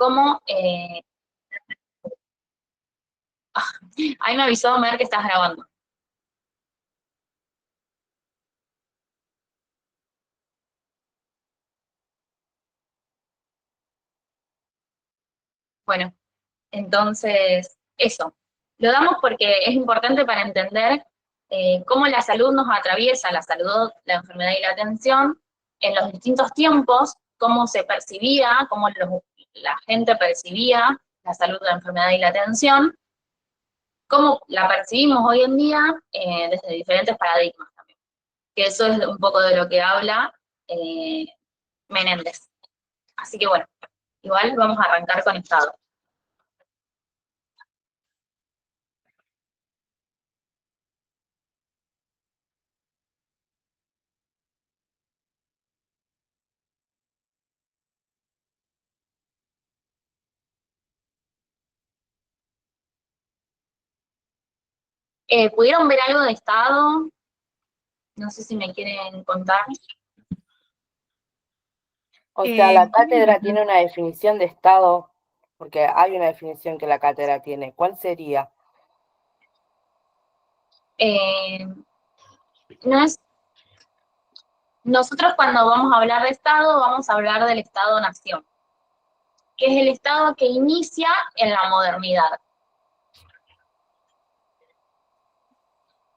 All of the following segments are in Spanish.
cómo... ahí me avisó Mer que estás grabando. Bueno, entonces, eso. Lo damos porque es importante para entender cómo la salud nos atraviesa, la salud, la enfermedad y la atención, en los distintos tiempos, cómo se percibía, cómo la gente percibía la salud, la enfermedad y la atención, cómo la percibimos hoy en día desde diferentes paradigmas también. Que eso es un poco de lo que habla Menéndez. Así que bueno, igual vamos a arrancar con Estado. ¿Pudieron ver algo de Estado? No sé si me quieren contar. O sea, la cátedra tiene una definición de Estado, porque hay una definición que la cátedra tiene. ¿Cuál sería? No es, nosotros cuando vamos a hablar de Estado, vamos a hablar del Estado-Nación, que es el Estado que inicia en la modernidad.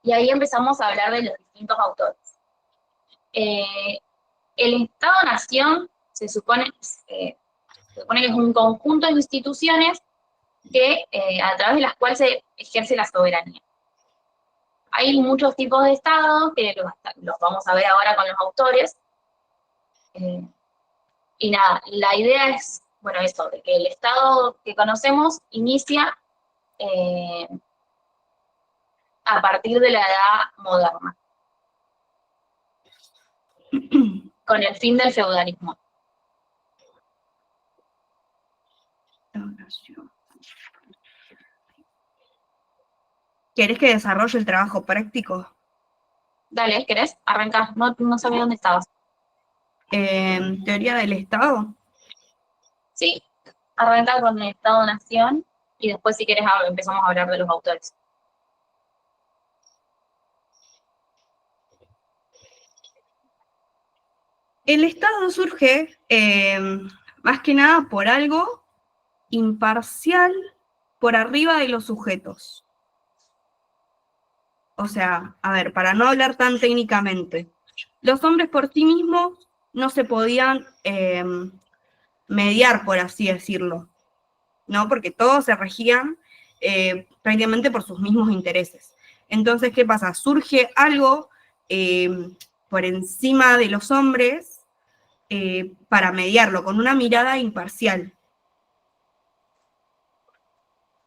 Y ahí empezamos a hablar de los distintos autores. El Estado-Nación se supone que es un conjunto de instituciones que, a través de las cuales se ejerce la soberanía. Hay muchos tipos de Estado que los vamos a ver ahora con los autores. Y nada, la idea es, bueno, eso, de que el Estado que conocemos inicia a partir de la edad moderna, con el fin del feudalismo. ¿Querés que desarrolle el trabajo práctico? Dale, ¿querés? Arrancá, no sabía dónde estabas. Teoría del Estado. Sí, arranca con el Estado-Nación y después, si querés, empezamos a hablar de los autores. El Estado surge más que nada por algo imparcial por arriba de los sujetos. O sea, a ver, para no hablar tan técnicamente, los hombres por sí mismos no se podían mediar, por así decirlo, ¿no? Porque todos se regían prácticamente por sus mismos intereses. Entonces, ¿qué pasa? Surge algo por encima de los hombres para mediarlo, con una mirada imparcial.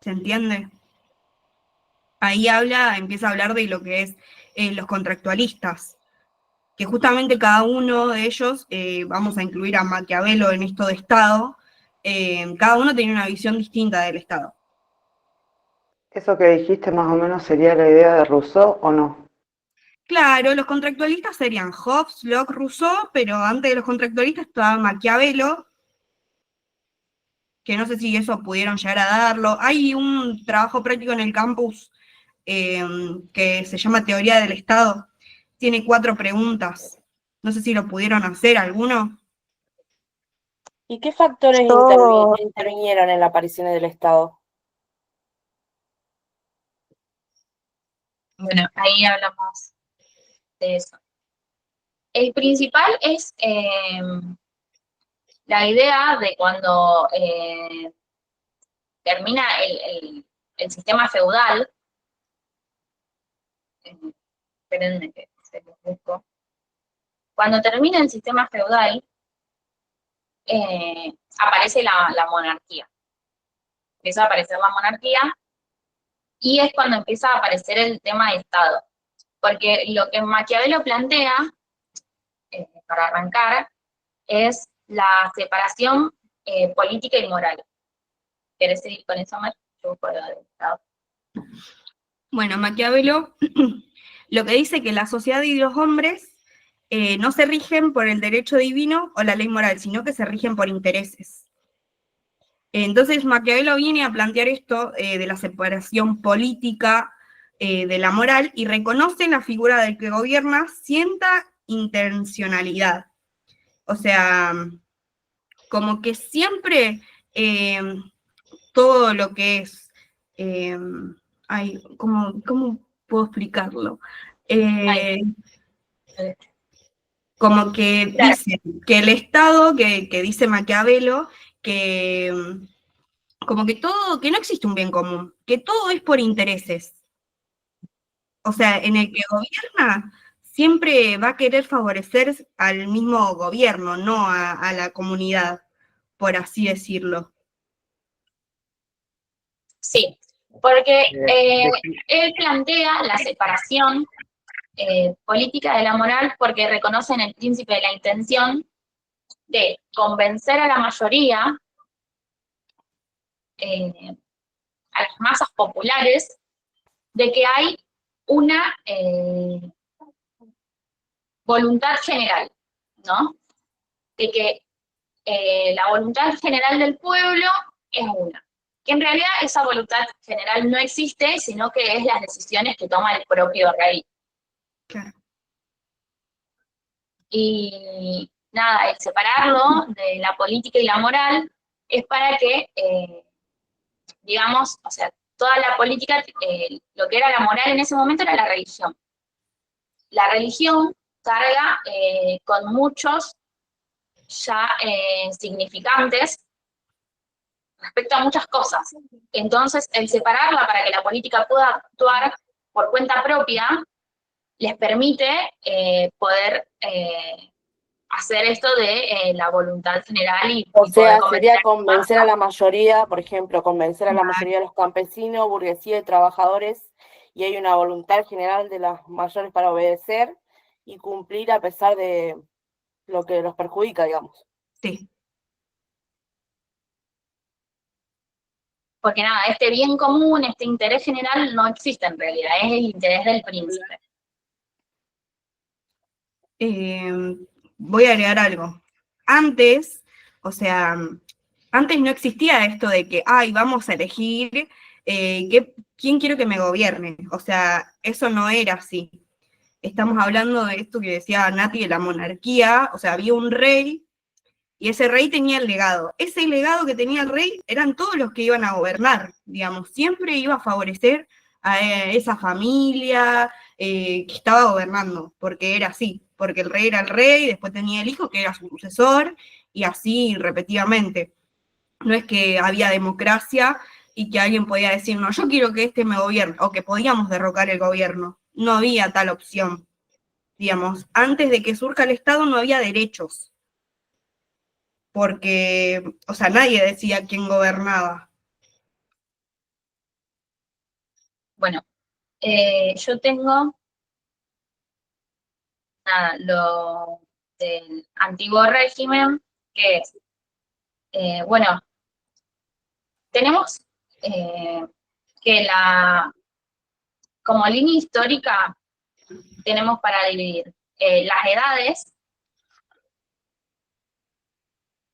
¿Se entiende? Ahí empieza a hablar de lo que es los contractualistas, que justamente cada uno de ellos, vamos a incluir a Maquiavelo en esto de Estado, cada uno tenía una visión distinta del Estado. ¿Eso que dijiste más o menos sería la idea de Rousseau o no? Claro, los contractualistas serían Hobbes, Locke, Rousseau, pero antes de los contractualistas estaba Maquiavelo, que no sé si eso pudieron llegar a darlo. Hay un trabajo práctico en el campus que se llama Teoría del Estado. Tiene 4 preguntas. No sé si lo pudieron hacer alguno. ¿Y qué factores intervinieron en la aparición del Estado? Bueno, ahí hablamos de eso. El principal es la idea de cuando termina el sistema feudal. Esperen que se los busco. Cuando termina el sistema feudal, aparece la monarquía. Empieza a aparecer la monarquía y es cuando empieza a aparecer el tema de Estado. Porque lo que Maquiavelo plantea, para arrancar, es la separación política y moral. ¿Querés seguir con eso, Mar? Yo busco lo del Estado. Bueno, Maquiavelo lo que dice que la sociedad y los hombres no se rigen por el derecho divino o la ley moral, sino que se rigen por intereses. Entonces Maquiavelo viene a plantear esto de la separación política de la moral y reconoce en la figura del que gobierna cierta intencionalidad. O sea, como que siempre todo lo que es, ay, ¿cómo puedo explicarlo? Como que Claro, dice que el Estado, que dice Maquiavelo, que como que todo, que no existe un bien común, que todo es por intereses. O sea, en el que gobierna siempre va a querer favorecer al mismo gobierno, no a la comunidad, por así decirlo. sí, porque De- él plantea la separación política de la moral porque reconoce en el príncipe de la intención de convencer a la mayoría, a las masas populares, de que hay una voluntad general, ¿no? De que la voluntad general del pueblo es una. Que en realidad esa voluntad general no existe, sino que es las decisiones que toma el propio rey. Claro. Y nada, el separarlo de la política y la moral es para que, digamos, o sea, toda la política, lo que era la moral en ese momento era la religión. La religión carga con muchos ya significantes respecto a muchas cosas. Entonces, el separarla para que la política pueda actuar por cuenta propia les permite poder hacer esto de la voluntad general O y poder sea, convencer sería a los demás. convencer a la mayoría, por ejemplo, convencer a la mayoría de los campesinos, burguesía y trabajadores, y hay una voluntad general de las mayores para obedecer y cumplir a pesar de lo que los perjudica, digamos. Sí. Porque nada, este bien común, este interés general no existe en realidad, es el interés del príncipe. Voy a agregar algo. Antes, o sea, antes no existía esto de que, ay, vamos a elegir quién quiero que me gobierne. O sea, eso no era así. Estamos hablando de esto que decía Nati, de la monarquía. O sea, había un rey y ese rey tenía el legado. Ese legado que tenía el rey eran todos los que iban a gobernar, digamos. Siempre iba a favorecer a esa familia que estaba gobernando, porque era así, porque el rey era el rey, después tenía el hijo que era su sucesor, y así repetidamente. No es que había democracia y que alguien podía decir, no, yo quiero que este me gobierne, o que podíamos derrocar el gobierno. No había tal opción, digamos. Antes de que surja el Estado no había derechos porque, o sea, nadie decía quién gobernaba. Bueno, yo tengo nada, lo del antiguo régimen, que es, bueno, tenemos que como línea histórica tenemos para dividir las edades,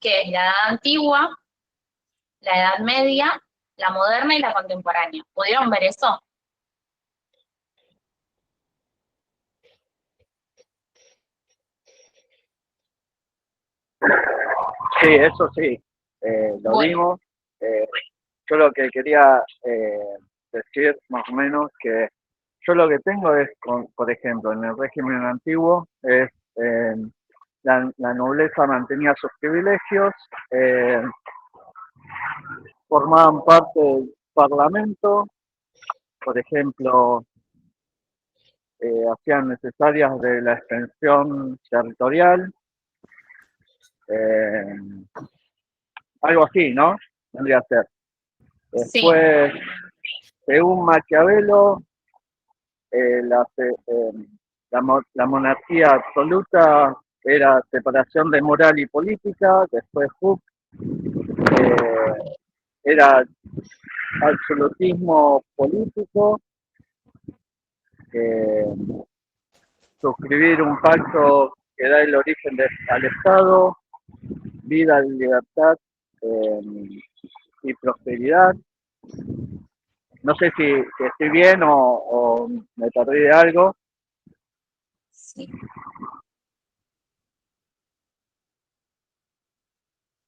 que es la edad antigua, la edad media, la moderna y la contemporánea. ¿Pudieron ver eso? sí, eso sí, lo Bueno, vimos. Eh, yo lo que quería decir más o menos que yo lo que tengo es, por ejemplo, en el régimen antiguo, es eh, la nobleza mantenía sus privilegios, formaban parte del parlamento, por ejemplo, hacían necesarias de la extensión territorial, eh, algo así, ¿no? Tendría que ser. sí, Después, según Maquiavelo, la monarquía absoluta era separación de moral y política. Después Hooke eh, era absolutismo político, eh, suscribir un pacto que da el origen al Estado, vida y libertad, prosperidad. No sé si estoy bien o me perdí de algo. Sí.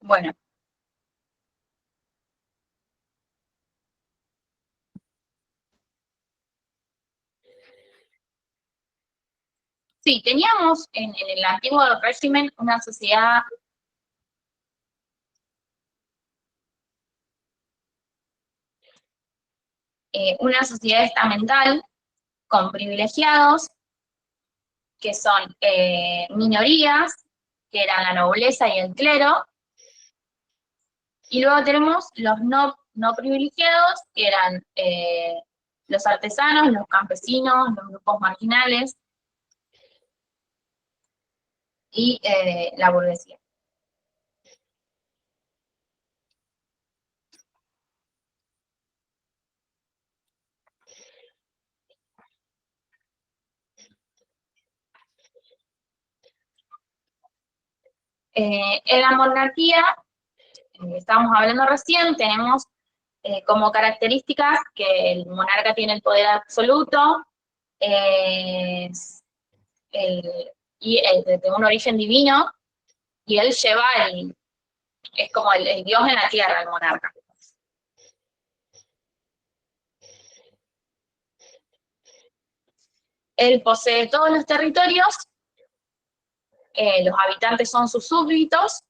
Bueno. Sí, teníamos en el antiguo régimen una sociedad estamental con privilegiados, que son minorías, que eran la nobleza y el clero, y luego tenemos los no privilegiados, que eran los artesanos, los campesinos, los grupos marginales y la burguesía. En la monarquía, estábamos hablando recién, tenemos como características que el monarca tiene el poder absoluto, de un origen divino, y él lleva es como el dios en la tierra, el monarca. Él posee todos los territorios, los habitantes son sus súbditos,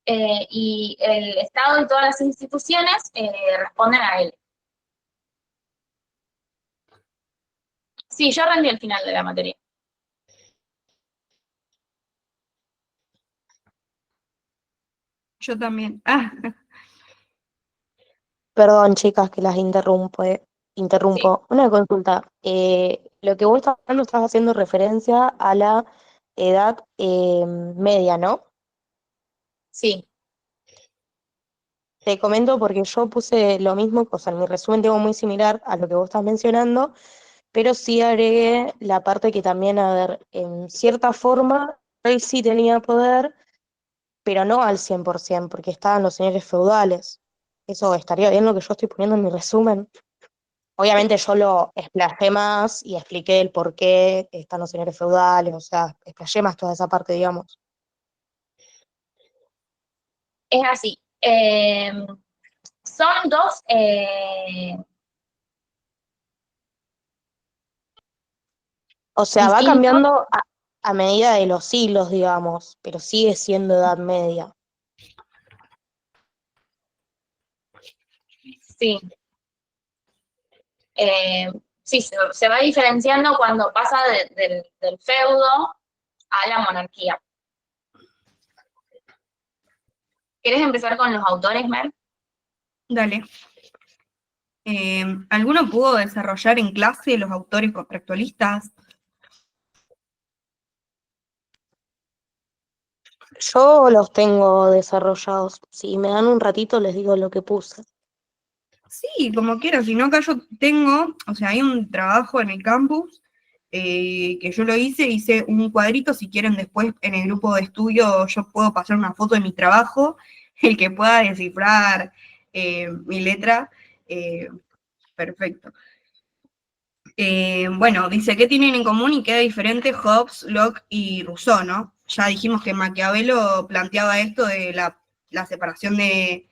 y el Estado y todas las instituciones responden a él. Sí, yo rendí el final de la materia. Yo también. Perdón, chicas, que las Sí, interrumpo. Una consulta. Lo que vos estás hablando, estás haciendo referencia a la edad media, ¿no? sí. Te comento porque yo puse lo mismo, o sea, en mi resumen tengo muy similar a lo que vos estás mencionando, pero sí agregué la parte que también, a ver, en cierta forma, él sí tenía poder, pero no al 100%, porque estaban los señores feudales. Eso estaría bien lo que yo estoy poniendo en mi resumen. Obviamente yo lo explayé más y expliqué el por qué están los señores feudales, o sea, explayé más toda esa parte, digamos. Es así. Son dos O sea, va distintos. cambiando a medida de los siglos, digamos, pero sigue siendo Edad Media. Sí. Sí, se va diferenciando cuando pasa del feudo a la monarquía. ¿Querés empezar con los autores, Mer? Dale. ¿Alguno pudo desarrollar en clase los autores contractualistas? Yo los tengo desarrollados. Si me dan un ratito, les digo lo que puse. Sí, como quieras, si no acá yo tengo, o sea, hay un trabajo en el campus que yo lo hice un cuadrito, si quieren después en el grupo de estudio yo puedo pasar una foto de mi trabajo, el que pueda descifrar mi letra, perfecto. Bueno, dice, ¿qué tienen en común y qué diferente Hobbes, Locke y Rousseau, no? Ya dijimos que Maquiavelo planteaba esto de la separación de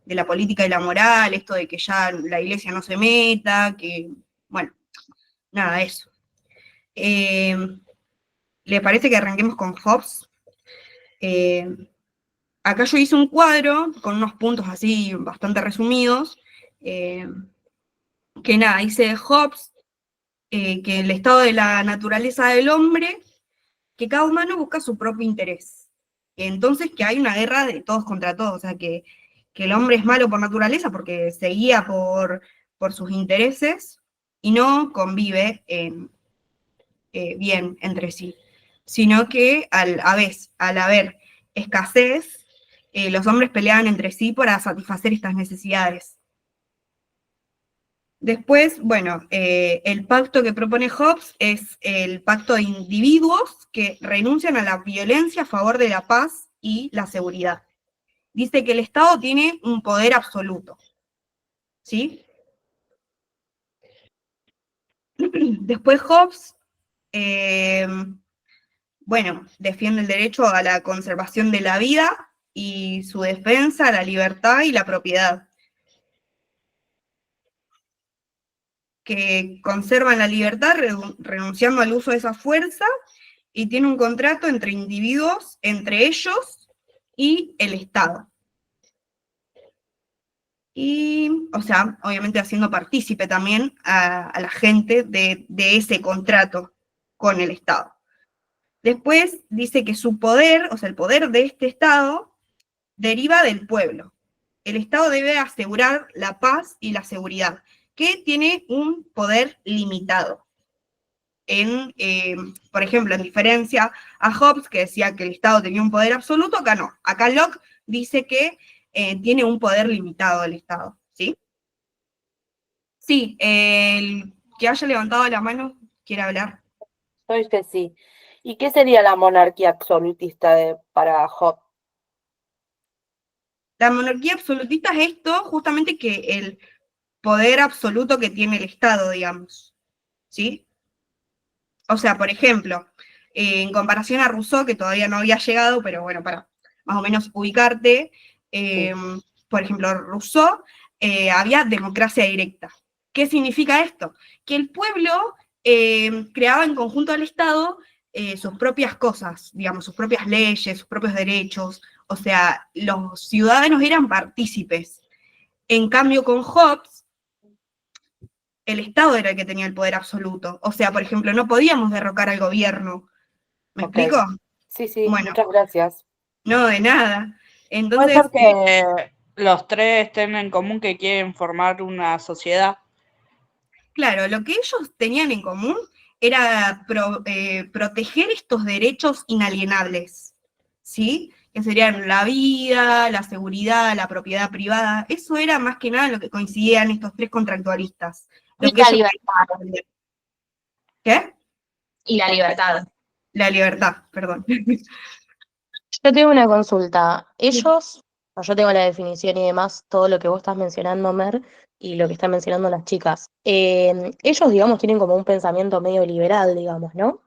la política y la moral, esto de que ya la iglesia no se meta, que, bueno, nada, eso. ¿Le parece que arranquemos con Hobbes? Acá yo hice un cuadro con unos puntos así bastante resumidos, que nada, dice Hobbes, que el estado de la naturaleza del hombre, que cada humano busca su propio interés. Entonces que hay una guerra de todos contra todos, o sea que el hombre es malo por naturaleza porque se guía por sus intereses y no convive bien entre sí, sino que al haber escasez, los hombres pelean entre sí para satisfacer estas necesidades. Después, bueno, el pacto que propone Hobbes es el pacto de individuos que renuncian a la violencia a favor de la paz y la seguridad. Dice que el Estado tiene un poder absoluto, ¿sí? Después Hobbes, bueno, defiende el derecho a la conservación de la vida y su defensa, la libertad y la propiedad, que conservan la libertad renunciando al uso de esa fuerza y tiene un contrato entre individuos, entre ellos y el Estado. Y, o sea, obviamente haciendo partícipe también a la gente de ese contrato con el Estado. Después dice que su poder, o sea, el poder de este Estado, deriva del pueblo. El Estado debe asegurar la paz y la seguridad, que tiene un poder limitado. Por ejemplo, en diferencia a Hobbes, que decía que el Estado tenía un poder absoluto, acá no. Acá Locke dice que tiene un poder limitado el Estado, ¿sí? Sí, el que haya levantado la mano quiere hablar. Soy que sí. ¿Y qué sería la monarquía absolutista para Hobbes? La monarquía absolutista es esto, justamente que el poder absoluto que tiene el Estado, digamos, ¿sí? O sea, por ejemplo, en comparación a Rousseau, que todavía no había llegado, pero bueno, para más o menos ubicarte, Sí. por ejemplo, Rousseau, había democracia directa. ¿Qué significa esto? Que el pueblo creaba en conjunto al Estado sus propias cosas, digamos, sus propias leyes, sus propios derechos, o sea, los ciudadanos eran partícipes. En cambio, con Hobbes, el Estado era el que tenía el poder absoluto. O sea, por ejemplo, no podíamos derrocar al gobierno. ¿Me Ok. explico? Sí, sí, Bueno, muchas gracias. no, de nada. Puede Entonces, ser que los tres tengan en común que quieren formar una sociedad. claro, lo que ellos tenían en común era proteger estos derechos inalienables, ¿sí? Que serían la vida, la seguridad, la propiedad privada. Eso era más que nada lo que coincidían estos tres contractualistas. Lo Y que la ellos libertad. ¿Qué? Y la libertad. La libertad, perdón. Yo tengo una consulta. Ellos, yo tengo la definición y demás, todo lo que vos estás mencionando, Mer, y lo que están mencionando las chicas. Ellos, digamos, tienen como un pensamiento medio liberal, digamos, ¿no?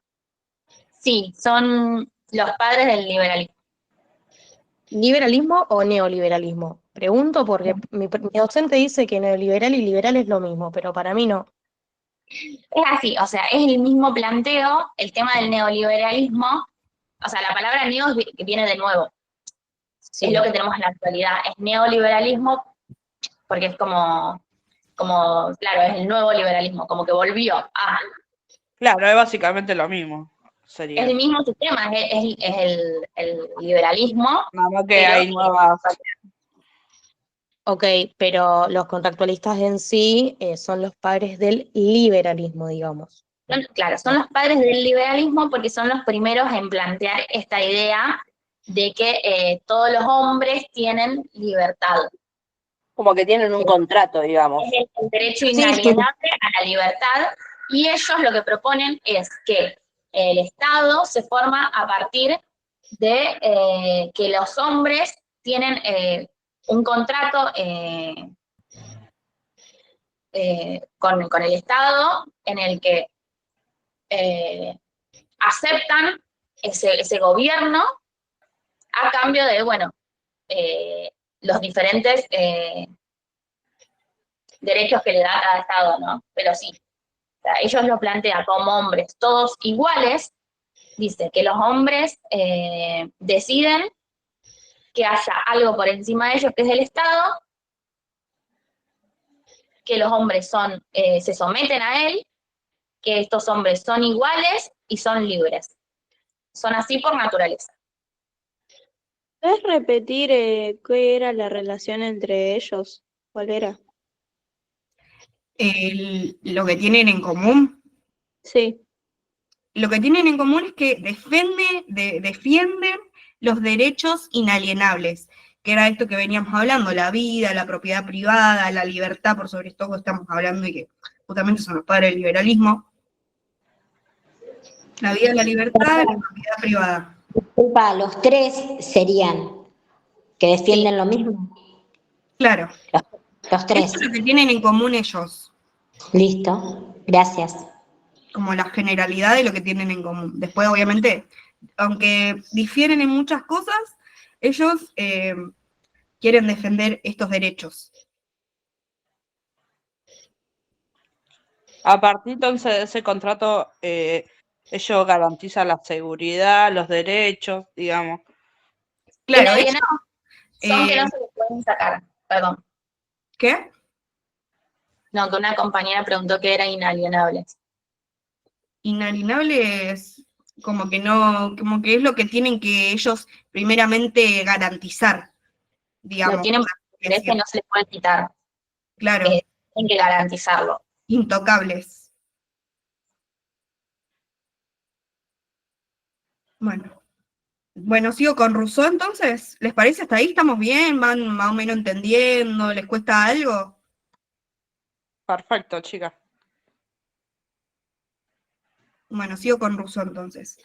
Sí, son los padres del liberalismo. ¿Liberalismo o neoliberalismo? Pregunto porque mi docente dice que neoliberal y liberal es lo mismo, pero para mí no. Es así, o sea, es el mismo planteo, el tema del neoliberalismo, o sea, la palabra neo viene de nuevo, Sí. es lo que tenemos en la actualidad, es neoliberalismo porque es como, claro, es el nuevo liberalismo, como que volvió a... Claro, es básicamente lo mismo. Es Sería. el mismo sistema, es el liberalismo, Nada más que pero hay nuevas. Ok, pero los contractualistas en sí son los padres del liberalismo, digamos. claro, son los padres del liberalismo porque son los primeros en plantear esta idea de que todos los hombres tienen libertad. Como que tienen un contrato, digamos. Es el derecho Sí, sí. inalienable a la libertad, y ellos lo que proponen es que el Estado se forma a partir de que los hombres tienen un contrato con el Estado en el que aceptan ese gobierno a cambio de, bueno, los diferentes derechos que le da cada Estado, ¿no? Pero sí, o sea, ellos lo plantean como hombres todos iguales, dice que los hombres deciden que haya algo por encima de ellos que es el Estado, que los hombres se someten a él, que estos hombres son iguales y son libres. Son así por naturaleza. ¿Puedes repetir qué era la relación entre ellos? ¿Cuál era? Lo que tienen en común. Sí. Lo que tienen en común es que defienden los derechos inalienables, que era esto que veníamos hablando, la vida, la propiedad privada, la libertad, por sobre todo estamos hablando y que justamente son los padres del liberalismo. La vida, la libertad, la propiedad privada. Disculpa, los tres serían que defienden lo mismo. Claro, Los tres. eso es lo que tienen en común ellos, Listo. Gracias. como la generalidad de lo que tienen en común. Después, obviamente, aunque difieren en muchas cosas, ellos quieren defender estos derechos. A partir entonces de ese contrato, ellos garantizan la seguridad, los derechos, digamos. Claro, ellos, Inalienables son que eh, no se les pueden sacar. Perdón. ¿qué? No, que una compañera preguntó qué era inalienables. Inalienables, como que no, como que es lo que tienen que ellos primeramente garantizar, digamos. Lo tienen por así por interés que decirlo. no se les puede quitar. Claro, Tienen que garantizarlo. intocables. Bueno, sigo con Rousseau entonces. ¿Les parece hasta ahí? ¿Estamos bien? ¿Van más o menos entendiendo? ¿Les cuesta algo? Perfecto, chicas. Bueno, sigo con Rousseau entonces.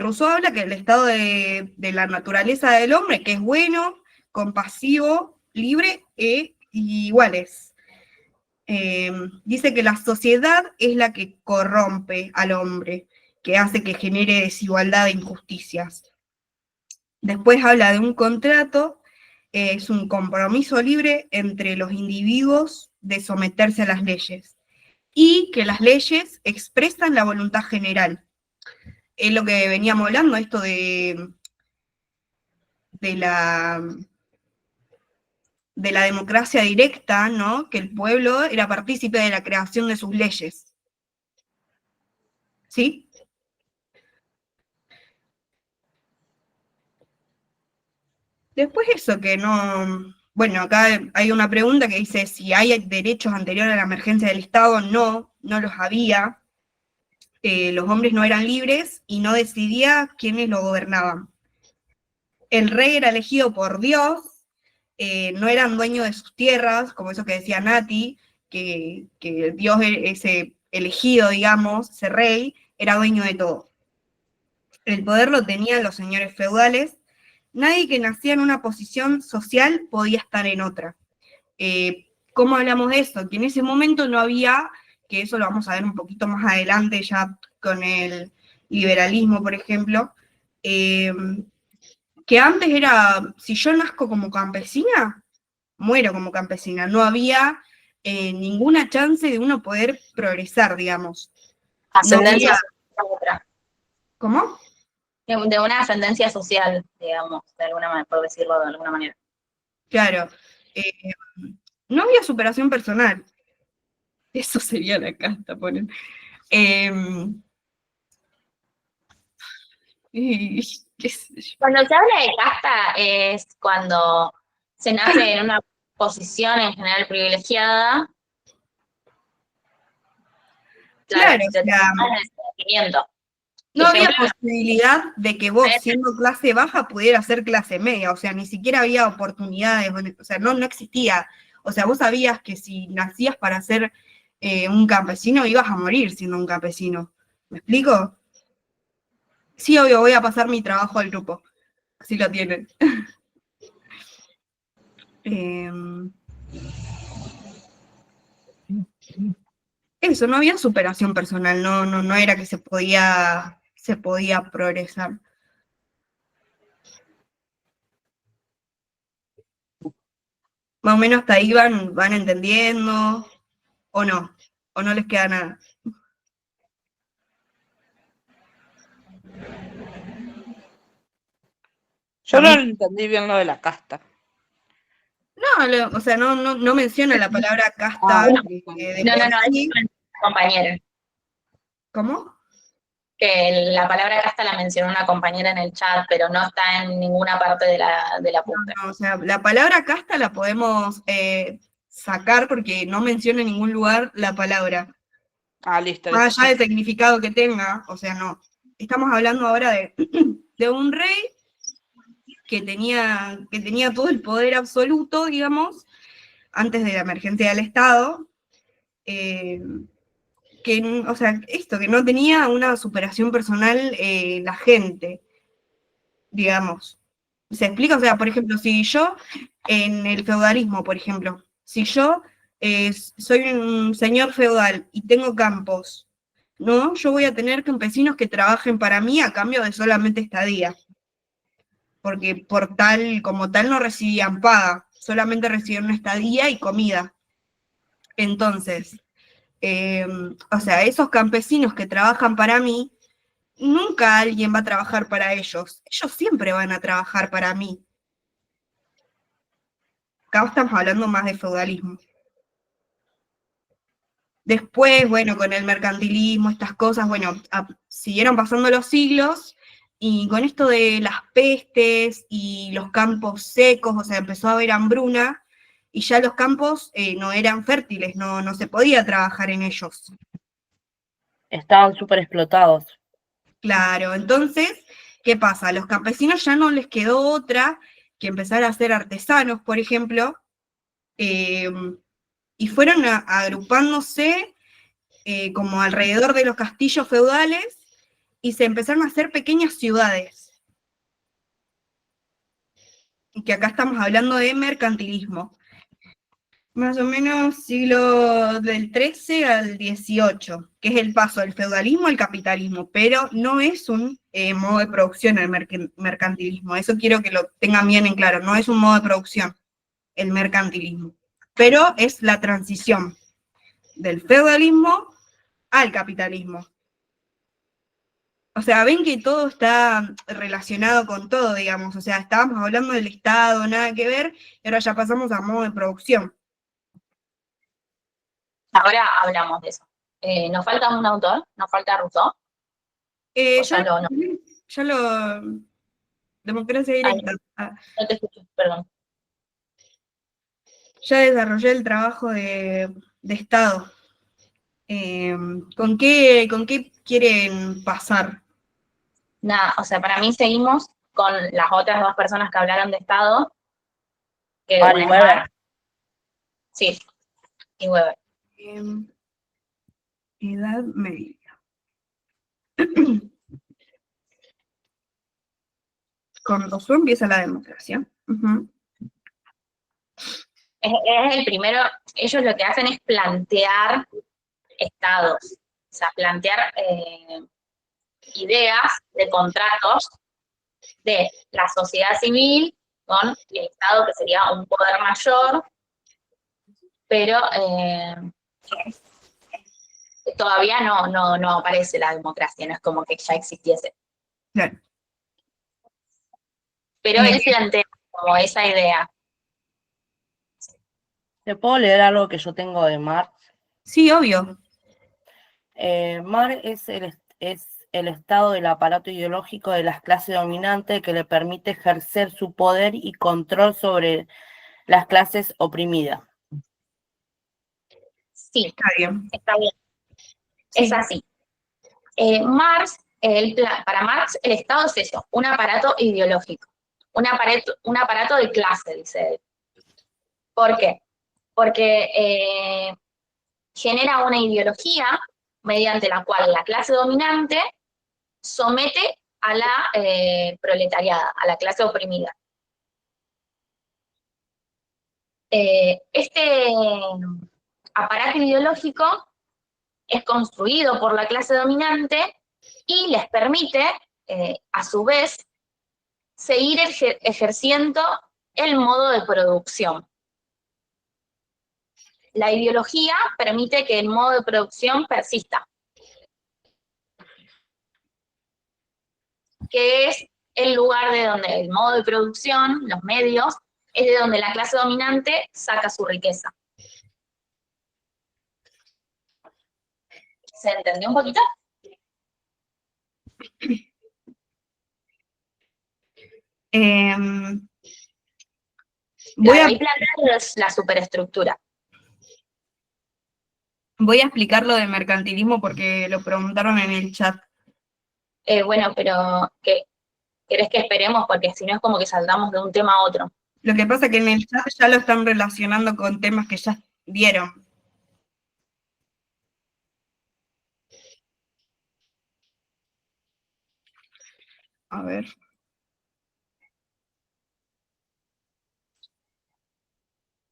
Rousseau habla que el estado de la naturaleza del hombre, que es bueno, compasivo, libre e iguales. Dice que la sociedad es la que corrompe al hombre, que hace que genere desigualdad e injusticias. Después habla de un contrato, es un compromiso libre entre los individuos de someterse a las leyes y que las leyes expresan la voluntad general. Es lo que veníamos hablando, esto de la democracia directa, ¿no? Que el pueblo era partícipe de la creación de sus leyes. ¿Sí? Después eso, que no... Bueno, acá hay una pregunta que dice si hay derechos anteriores a la emergencia del Estado. No, no los había. Los hombres no eran libres y no decidía quiénes lo gobernaban. El rey era elegido por Dios, no eran dueños de sus tierras, como eso que decía Nati, que Dios, ese elegido, digamos, ese rey, era dueño de todo. El poder lo tenían los señores feudales. Nadie que nacía en una posición social podía estar en otra. ¿Cómo hablamos de eso? Que en ese momento no había, que eso lo vamos a ver un poquito más adelante ya con el liberalismo, por ejemplo, que antes era, si yo nazco como campesina, muero como campesina. No había ninguna chance de uno poder progresar, digamos. Ascendencia No había, social otra. ¿cómo? De una ascendencia social, digamos, de alguna manera, por decirlo de alguna manera. Claro. No había superación personal. Eso sería la casta, ponen. Qué sé yo. Cuando se habla de casta es cuando se nace en una posición en general privilegiada. Claro, Se o sea, toma el sentimiento. no había Ejemplo, posibilidad de que vos, siendo clase baja, pudieras ser clase media, o sea, ni siquiera había oportunidades, o sea, no existía. O sea, vos sabías que si nacías para ser un campesino, ibas a morir siendo un campesino. ¿Me explico? Sí, obvio, voy a pasar mi trabajo al grupo. Así lo tienen. Eso, no había superación personal, no era que se podía progresar. Más o menos hasta ahí van entendiendo, o no les queda nada. Yo no entendí bien lo de la casta. No, o sea, no menciona la palabra casta. no, de no, por es sí. compañera. ¿Cómo? Que la palabra casta la mencionó una compañera en el chat, pero no está en ninguna parte de la punta. No, o sea, la palabra casta la podemos sacar porque no menciona en ningún lugar la palabra. Ah, listo. Más allá del significado que tenga, o sea, no. Estamos hablando ahora de un rey que tenía todo el poder absoluto, digamos, antes de la emergencia del Estado, que, o sea, esto, que no tenía una superación personal la gente. digamos. ¿Se explica? O sea, por ejemplo, si yo, en el feudalismo, por ejemplo, si yo soy un señor feudal y tengo campos, ¿no? Yo voy a tener campesinos que trabajen para mí a cambio de solamente estadía, porque por tal, como tal no recibían paga, solamente recibían una estadía y comida. Entonces, o sea, esos campesinos que trabajan para mí, nunca alguien va a trabajar para ellos. Ellos siempre van a trabajar para mí. Acá estamos hablando más de feudalismo. Después, bueno, con el mercantilismo, estas cosas, bueno, siguieron pasando los siglos y con esto de las pestes y los campos secos, o sea, empezó a haber hambruna y ya los campos no eran fértiles, no se podía trabajar en ellos. Estaban súper explotados. Claro, entonces, ¿qué pasa? A los campesinos ya no les quedó otra que empezar a ser artesanos, por ejemplo, y fueron agrupándose como alrededor de los castillos feudales y se empezaron a hacer pequeñas ciudades. Y que acá estamos hablando de mercantilismo. Más o menos siglo del XIII al XVIII, que es el paso del feudalismo al capitalismo, pero no es un modo de producción el mercantilismo. Eso quiero que lo tengan bien en claro, no es un modo de producción el mercantilismo, pero es la transición del feudalismo al capitalismo. O sea, ven que todo está relacionado con todo, digamos. O sea, estábamos hablando del Estado, nada que ver, y ahora ya pasamos a modo de producción. Ahora hablamos de eso. ¿Nos falta un autor? ¿Nos falta Rousseau? Ya lo... Democracia directa. No te escucho, perdón. Ya desarrollé el trabajo de Estado. ¿Con qué quieren pasar? Nada, o sea, para mí seguimos con las otras dos personas que hablaron de Estado, que Mar una y es Weber. Marx, sí, y Weber. Edad media. Con Rousseau empieza la democracia. Es el primero, ellos lo que hacen es plantear estados, o sea, plantear ideas de contratos de la sociedad civil con el Estado, que sería un poder mayor, pero todavía no aparece la democracia, no es como que ya existiese. Claro. Pero él plantea como esa idea. ¿Te puedo leer algo que yo tengo de Marx? Sí, obvio. Marx es el estado del aparato ideológico de las clases dominantes que le permite ejercer su poder y control sobre las clases oprimidas. Sí, Está bien. está bien. Sí. Es así. Marx, para Marx, el Estado es eso, un aparato ideológico, un aparato de clase, dice él. ¿Por qué? Porque genera una ideología mediante la cual la clase dominante somete a la proletariada, a la clase oprimida. Este aparato ideológico es construido por la clase dominante y les permite, a su vez, seguir ejerciendo el modo de producción. La ideología permite que el modo de producción persista, que es el lugar de donde el modo de producción, los medios, es de donde la clase dominante saca su riqueza. ¿Se entendió un poquito? Voy Ahí plantea la superestructura. a explicar lo del mercantilismo porque lo preguntaron en el chat. Bueno, pero ¿querés que esperemos? Porque si no es como que saltamos de un tema a otro. Lo que pasa es que en el chat ya lo están relacionando con temas que ya vieron. A ver.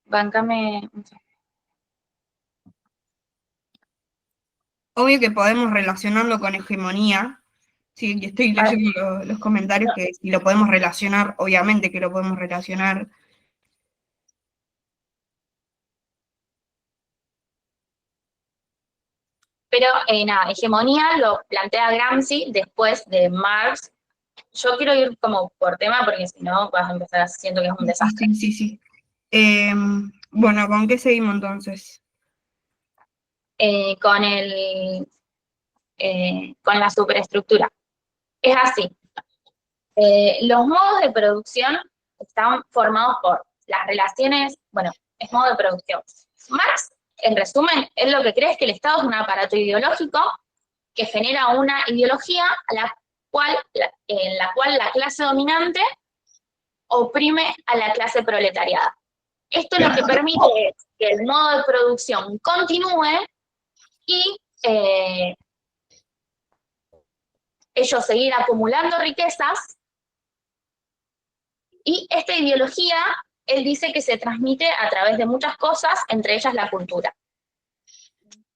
Báncame. Obvio que podemos relacionarlo con hegemonía. Sí, estoy leyendo los comentarios que si lo podemos relacionar, obviamente que lo podemos relacionar. Pero nada, hegemonía lo plantea Gramsci después de Marx. Yo quiero ir como por tema porque si no vas a empezar haciendo que es un desastre. Sí. Bueno, ¿con qué seguimos entonces? Con la superestructura. Es así. Los modos de producción están formados por las relaciones, bueno, es modo de producción. Marx, en resumen, él lo que cree es que el Estado es un aparato ideológico que genera una ideología en la cual la clase dominante oprime a la clase proletariada. Esto lo que permite es que el modo de producción continúe y ellos seguir acumulando riquezas, y esta ideología, él dice que se transmite a través de muchas cosas, entre ellas la cultura.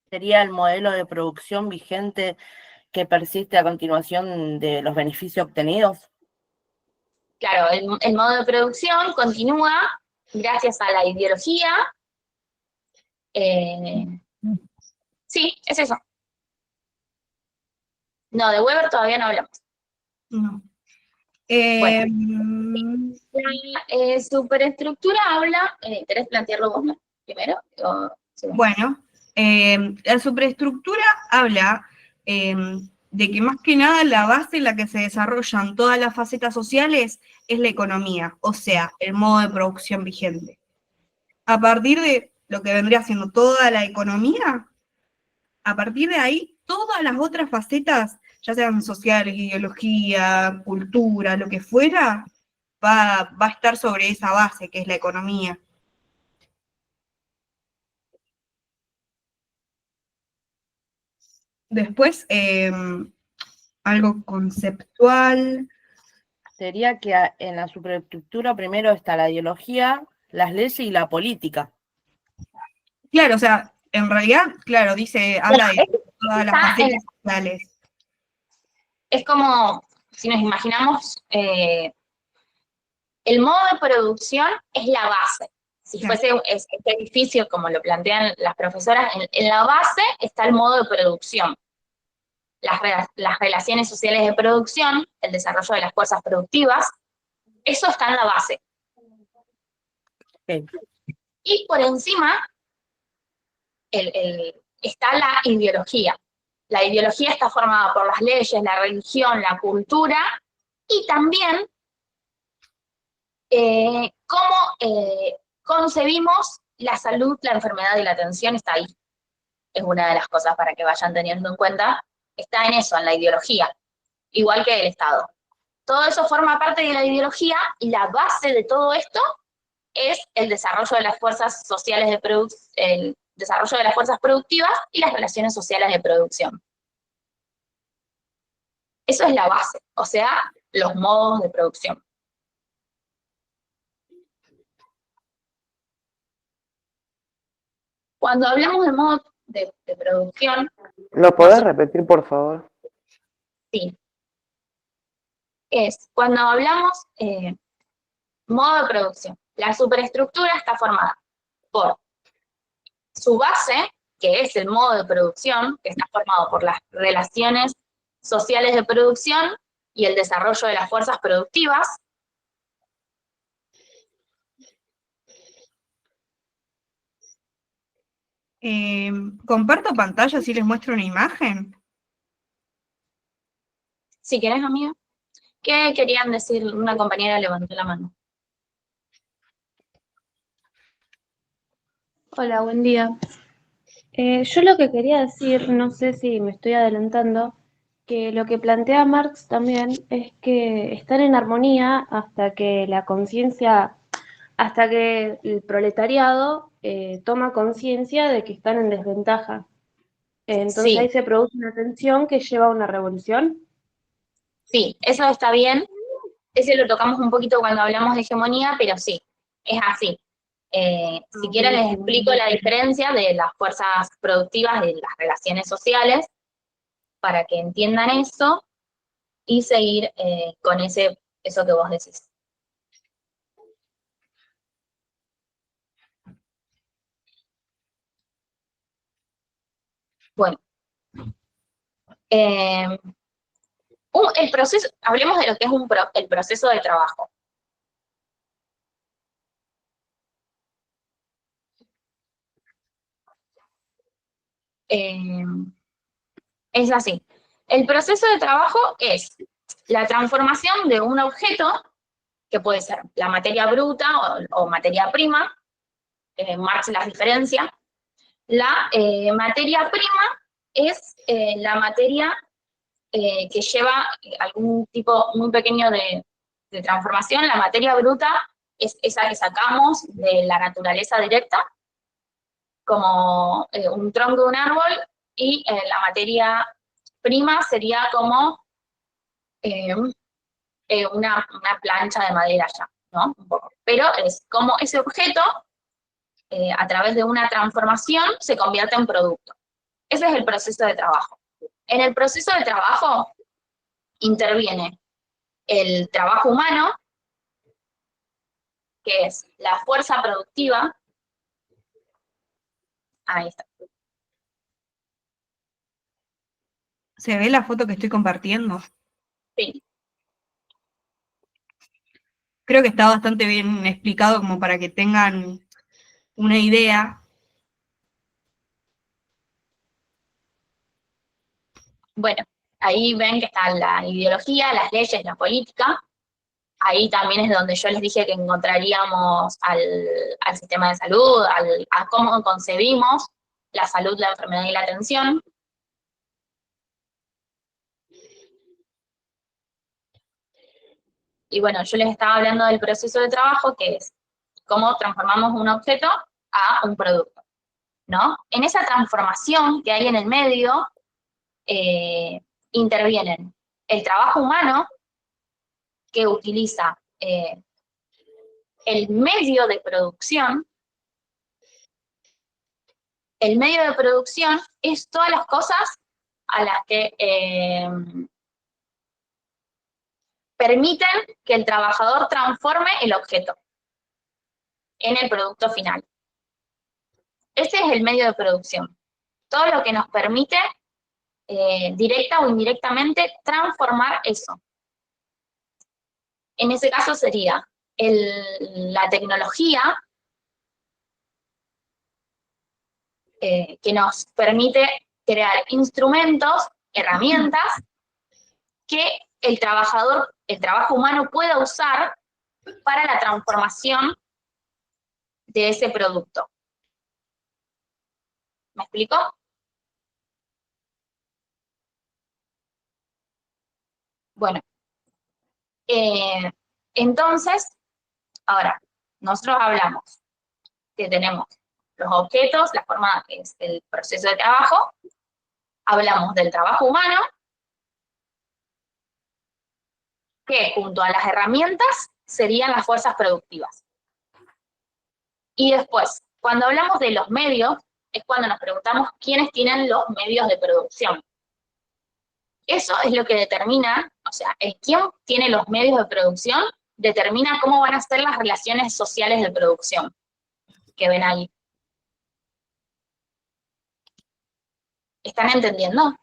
Sería el modelo de producción vigente que persiste a continuación de los beneficios obtenidos. Claro, el modo de producción continúa gracias a la ideología. Sí, es eso. No, de Weber todavía no hablamos. No. Bueno, la superestructura habla, ¿querés plantearlo vos primero? Bueno, la superestructura habla de que más que nada la base en la que se desarrollan todas las facetas sociales es la economía, o sea, el modo de producción vigente. A partir de lo que vendría siendo toda la economía, a partir de ahí, todas las otras facetas, ya sean sociales, ideología, cultura, lo que fuera, va a estar sobre esa base que es la economía. Después, algo conceptual. Sería que en la superestructura primero está la ideología, las leyes y la política. Claro, o sea, en realidad, claro, habla de todas las facetas sociales. Es como, si nos imaginamos, el modo de producción es la base. Si fuese este edificio, como lo plantean las profesoras, en la base está el modo de producción. Las relaciones sociales de producción, el desarrollo de las fuerzas productivas, eso está en la base. Okay. Y por encima está la ideología. La ideología está formada por las leyes, la religión, la cultura, y también cómo concebimos la salud, la enfermedad y la atención está ahí. Es una de las cosas para que vayan teniendo en cuenta. Está en eso, en la ideología, igual que el Estado. Todo eso forma parte de la ideología y la base de todo esto es el desarrollo de las fuerzas sociales de producción, el desarrollo de las fuerzas productivas y las relaciones sociales de producción. Eso es la base, o sea, los modos de producción. Cuando hablamos de modo de producción... ¿Lo podés repetir, por favor? Sí. Es cuando hablamos modo de producción. La superestructura está formada por su base, que es el modo de producción, que está formado por las relaciones sociales de producción y el desarrollo de las fuerzas productivas. Comparto pantalla, así les muestro una imagen. Si querés, amiga. ¿Qué querían decir? Una compañera levantó la mano. Hola, buen día. Yo lo que quería decir, no sé si me estoy adelantando, que lo que plantea Marx también es que están en armonía hasta que la conciencia, hasta que el proletariado toma conciencia de que están en desventaja. Entonces Sí. ahí se produce una tensión que lleva a una revolución. Sí, eso está bien. Ese lo tocamos un poquito cuando hablamos de hegemonía, pero sí, es así. Si quieren les explico la diferencia de las fuerzas productivas de las relaciones sociales para que entiendan eso y seguir con eso que vos decís. Bueno, el proceso, hablemos de lo que es el proceso de trabajo. Es así. El proceso de trabajo es la transformación de un objeto, que puede ser la materia bruta o materia prima, Marx las diferencia. La materia prima es la materia que lleva algún tipo muy pequeño de transformación. La materia bruta es esa que sacamos de la naturaleza directa, como un tronco de un árbol, y la materia prima sería como una plancha de madera ya, ¿no? Un poco. Pero es como ese objeto, a través de una transformación, se convierte en producto. Ese es el proceso de trabajo. En el proceso de trabajo interviene el trabajo humano, que es la fuerza productiva. Ahí está. ¿Se ve la foto que estoy compartiendo? Sí. Creo que está bastante bien explicado como para que tengan una idea. Bueno, ahí ven que está la ideología, las leyes, la política. Ahí también es donde yo les dije que encontraríamos al sistema de salud, a cómo concebimos la salud, la enfermedad y la atención. Y bueno, yo les estaba hablando del proceso de trabajo, que es cómo transformamos un objeto a un producto, ¿no? En esa transformación que hay en el medio, intervienen el trabajo humano, que utiliza el medio de producción. El medio de producción es todas las cosas a las que permiten que el trabajador transforme el objeto en el producto final. Ese es el medio de producción. Todo lo que nos permite, directa o indirectamente, transformar eso. En ese caso sería la tecnología, que nos permite crear instrumentos, herramientas, que el trabajo humano pueda usar para la transformación de ese producto. ¿Me explico? Bueno, entonces, ahora, nosotros hablamos que tenemos los objetos, la forma que es el proceso de trabajo, hablamos del trabajo humano, que junto a las herramientas serían las fuerzas productivas. Y después, cuando hablamos de los medios, es cuando nos preguntamos quiénes tienen los medios de producción. Eso es lo que determina, o sea, el quién tiene los medios de producción determina cómo van a ser las relaciones sociales de producción que ven ahí. ¿Están entendiendo?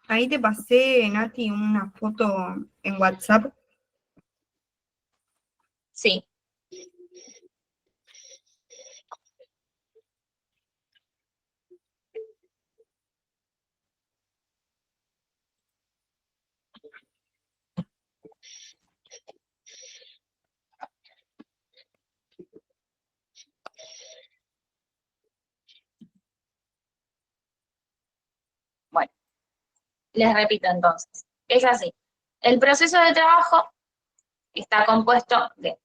Ahí te pasé, Nati, una foto en WhatsApp. Sí. Bueno, les repito entonces. Es así. El proceso de trabajo está compuesto de,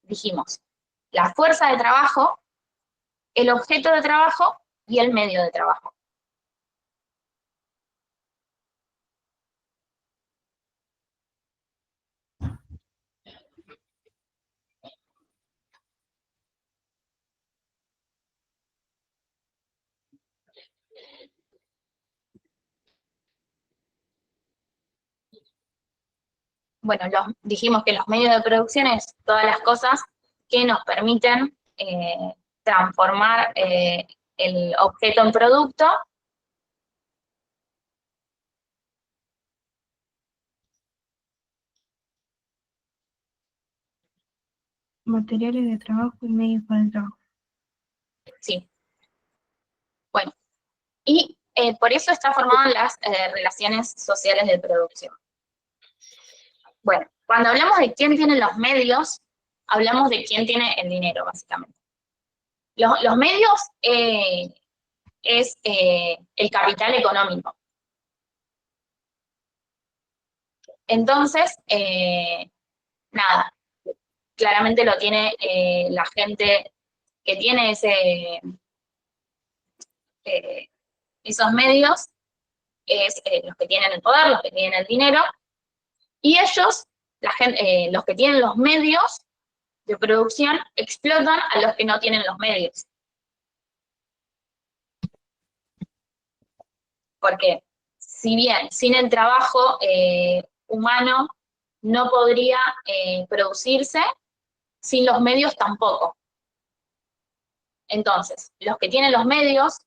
dijimos, la fuerza de trabajo, el objeto de trabajo y el medio de trabajo. Bueno, dijimos que los medios de producción es todas las cosas que nos permiten transformar el objeto en producto. Materiales de trabajo y medios para el trabajo. Sí. Bueno, y por eso está formado en las relaciones sociales de producción. Bueno, cuando hablamos de quién tiene los medios, hablamos de quién tiene el dinero, básicamente. Los medios es el capital económico. Entonces, nada, claramente lo tiene la gente que tiene esos medios, es los que tienen el poder, los que tienen el dinero, y ellos, los que tienen los medios de producción, explotan a los que no tienen los medios. Porque si bien sin el trabajo humano no podría producirse, sin los medios tampoco. Entonces, los que tienen los medios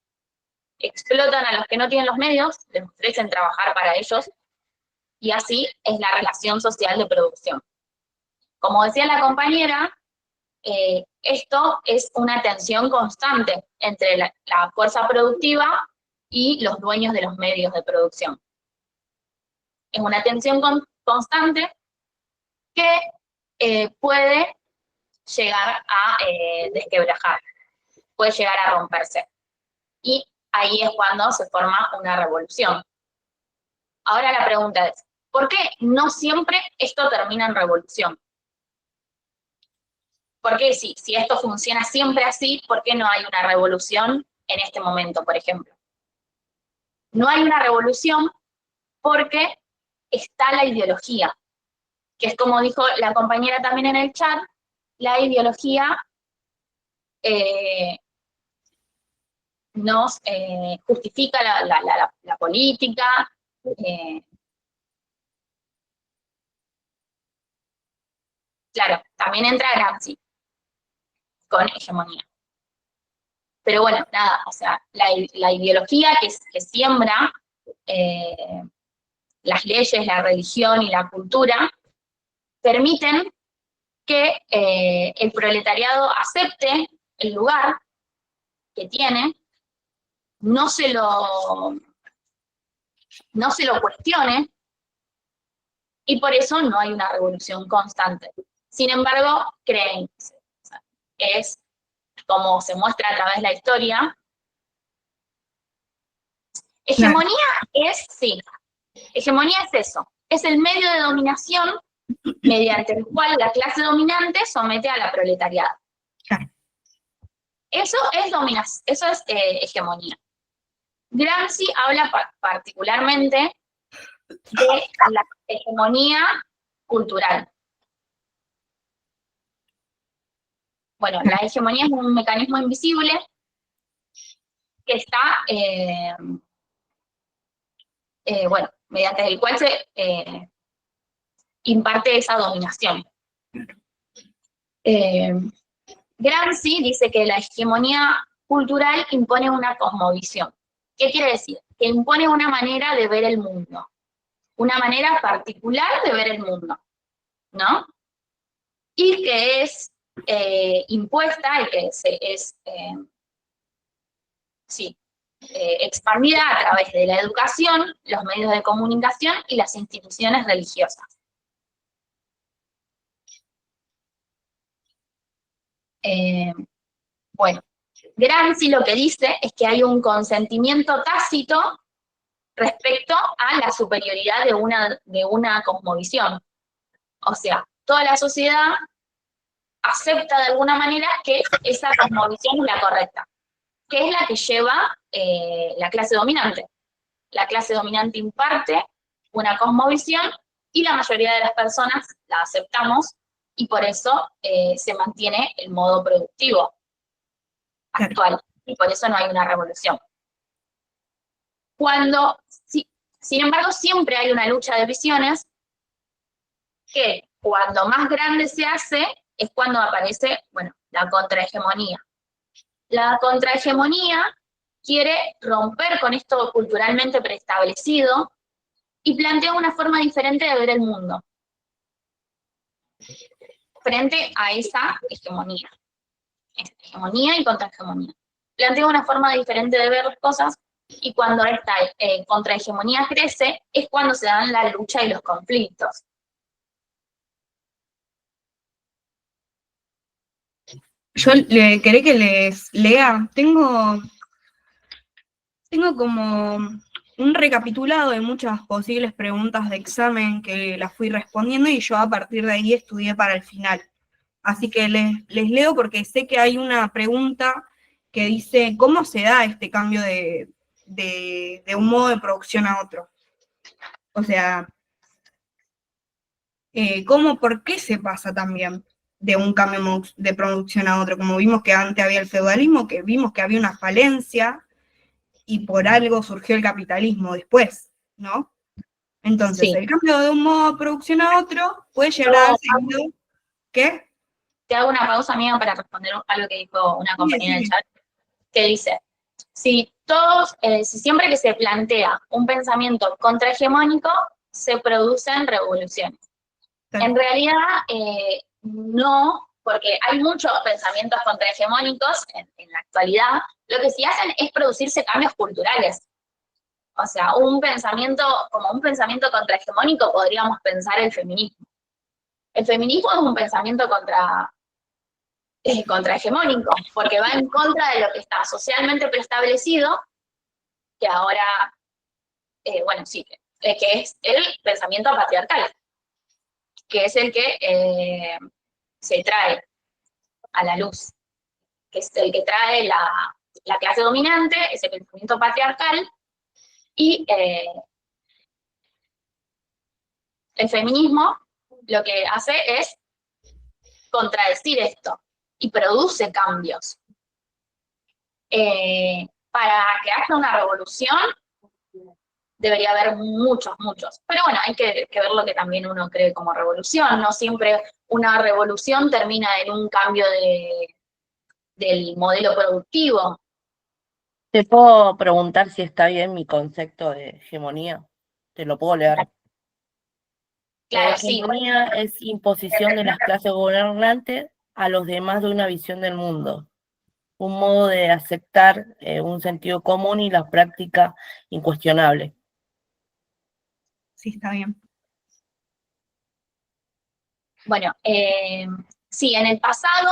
explotan a los que no tienen los medios, les ofrecen trabajar para ellos, y así es la relación social de producción. Como decía la compañera, esto es una tensión constante entre la fuerza productiva y los dueños de los medios de producción. Es una tensión constante que puede llegar a desquebrajar, puede llegar a romperse. Y ahí es cuando se forma una revolución. Ahora la pregunta es, ¿por qué no siempre esto termina en revolución? ¿Por qué si esto funciona siempre así, por qué no hay una revolución en este momento, por ejemplo? No hay una revolución porque está la ideología, que es como dijo la compañera también en el chat, la ideología nos justifica la política, claro, también entra Gramsci con hegemonía. Pero bueno, nada, o sea, la ideología que siembra las leyes, la religión y la cultura permiten que el proletariado acepte el lugar que tiene, no se lo cuestione, y por eso no hay una revolución constante. Sin embargo, creen, es como se muestra a través de la historia. Hegemonía es, sí, hegemonía es eso, es el medio de dominación mediante el cual la clase dominante somete a la proletariado. Eso es hegemonía. Gramsci habla particularmente de la hegemonía cultural. Bueno, la hegemonía es un mecanismo invisible que está, bueno, mediante el cual se imparte esa dominación. Gramsci dice que la hegemonía cultural impone una cosmovisión. ¿Qué quiere decir? Que impone una manera de ver el mundo, una manera particular de ver el mundo, ¿no? Y que es impuesta y que es expandida a través de la educación, los medios de comunicación y las instituciones religiosas. Bueno, Gramsci lo que dice es que hay un consentimiento tácito respecto a la superioridad de una cosmovisión. O sea, toda la sociedad acepta de alguna manera que esa cosmovisión es la correcta, que es la que lleva la clase dominante. La clase dominante imparte una cosmovisión y la mayoría de las personas la aceptamos y por eso se mantiene el modo productivo actual y por eso no hay una revolución. Sin embargo, siempre hay una lucha de visiones que cuando más grande se hace es cuando aparece, bueno, la contrahegemonía. La contrahegemonía quiere romper con esto culturalmente preestablecido y plantea una forma diferente de ver el mundo frente a esa hegemonía. Hegemonía y contrahegemonía. Plantea una forma diferente de ver las cosas y cuando esta contrahegemonía crece es cuando se dan la lucha y los conflictos. Yo queré que les lea. Tengo como un recapitulado de muchas posibles preguntas de examen que las fui respondiendo y yo a partir de ahí estudié para el final. Así que les leo porque sé que hay una pregunta que dice, ¿cómo se da este cambio de un modo de producción a otro? O sea, ¿por qué se pasa también de un cambio de producción a otro? Como vimos que antes había el feudalismo, que vimos que había una falencia, y por algo surgió el capitalismo después, ¿no? Entonces, Sí. el cambio de un modo de producción a otro puede llevar a seguido, ¿qué? Te hago una pausa, amiga, para responder algo que dijo una compañera Sí. del chat, que dice, si siempre que se plantea un pensamiento contrahegemónico, se producen revoluciones. En realidad, no, porque hay muchos pensamientos contrahegemónicos en la actualidad, lo que sí hacen es producirse cambios culturales. O sea, como un pensamiento contrahegemónico podríamos pensar el feminismo. El feminismo es un pensamiento contrahegemónico, porque va en contra de lo que está socialmente preestablecido, que ahora, que es el pensamiento patriarcal, que es el que se trae a la luz, que es el que trae la clase dominante, ese pensamiento patriarcal, y el feminismo lo que hace es contradecir esto y produce cambios. Para que haya una revolución debería haber muchos. Pero bueno, hay que ver lo que también uno cree como revolución. No siempre una revolución termina en un cambio del modelo productivo. ¿Te puedo preguntar si está bien mi concepto de hegemonía? ¿Te lo puedo leer? Claro, sí. Hegemonía es imposición de las clases gobernantes a los demás de una visión del mundo, un modo de aceptar un sentido común y la práctica incuestionable. Sí, está bien. Bueno, sí, en el pasado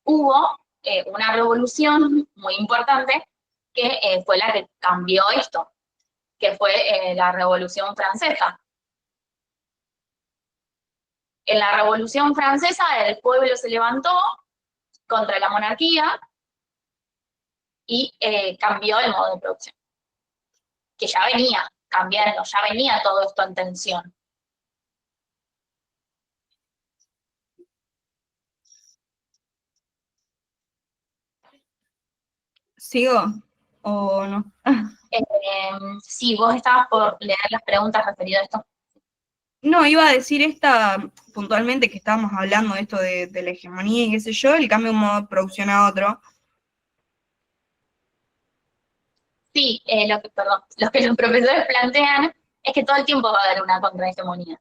hubo una revolución muy importante que fue la que cambió esto, que fue la Revolución Francesa. En la Revolución Francesa el pueblo se levantó contra la monarquía y cambió el modo de producción, que ya venía cambiando, ya venía todo esto en tensión. ¿Sigo o no? Sí, vos estabas por leer las preguntas referidas a esto. No, iba a decir esta puntualmente que estábamos hablando de esto de la hegemonía y qué sé yo, el cambio de un modo de producción a otro. Sí, lo que los profesores plantean es que todo el tiempo va a haber una contrahegemonía.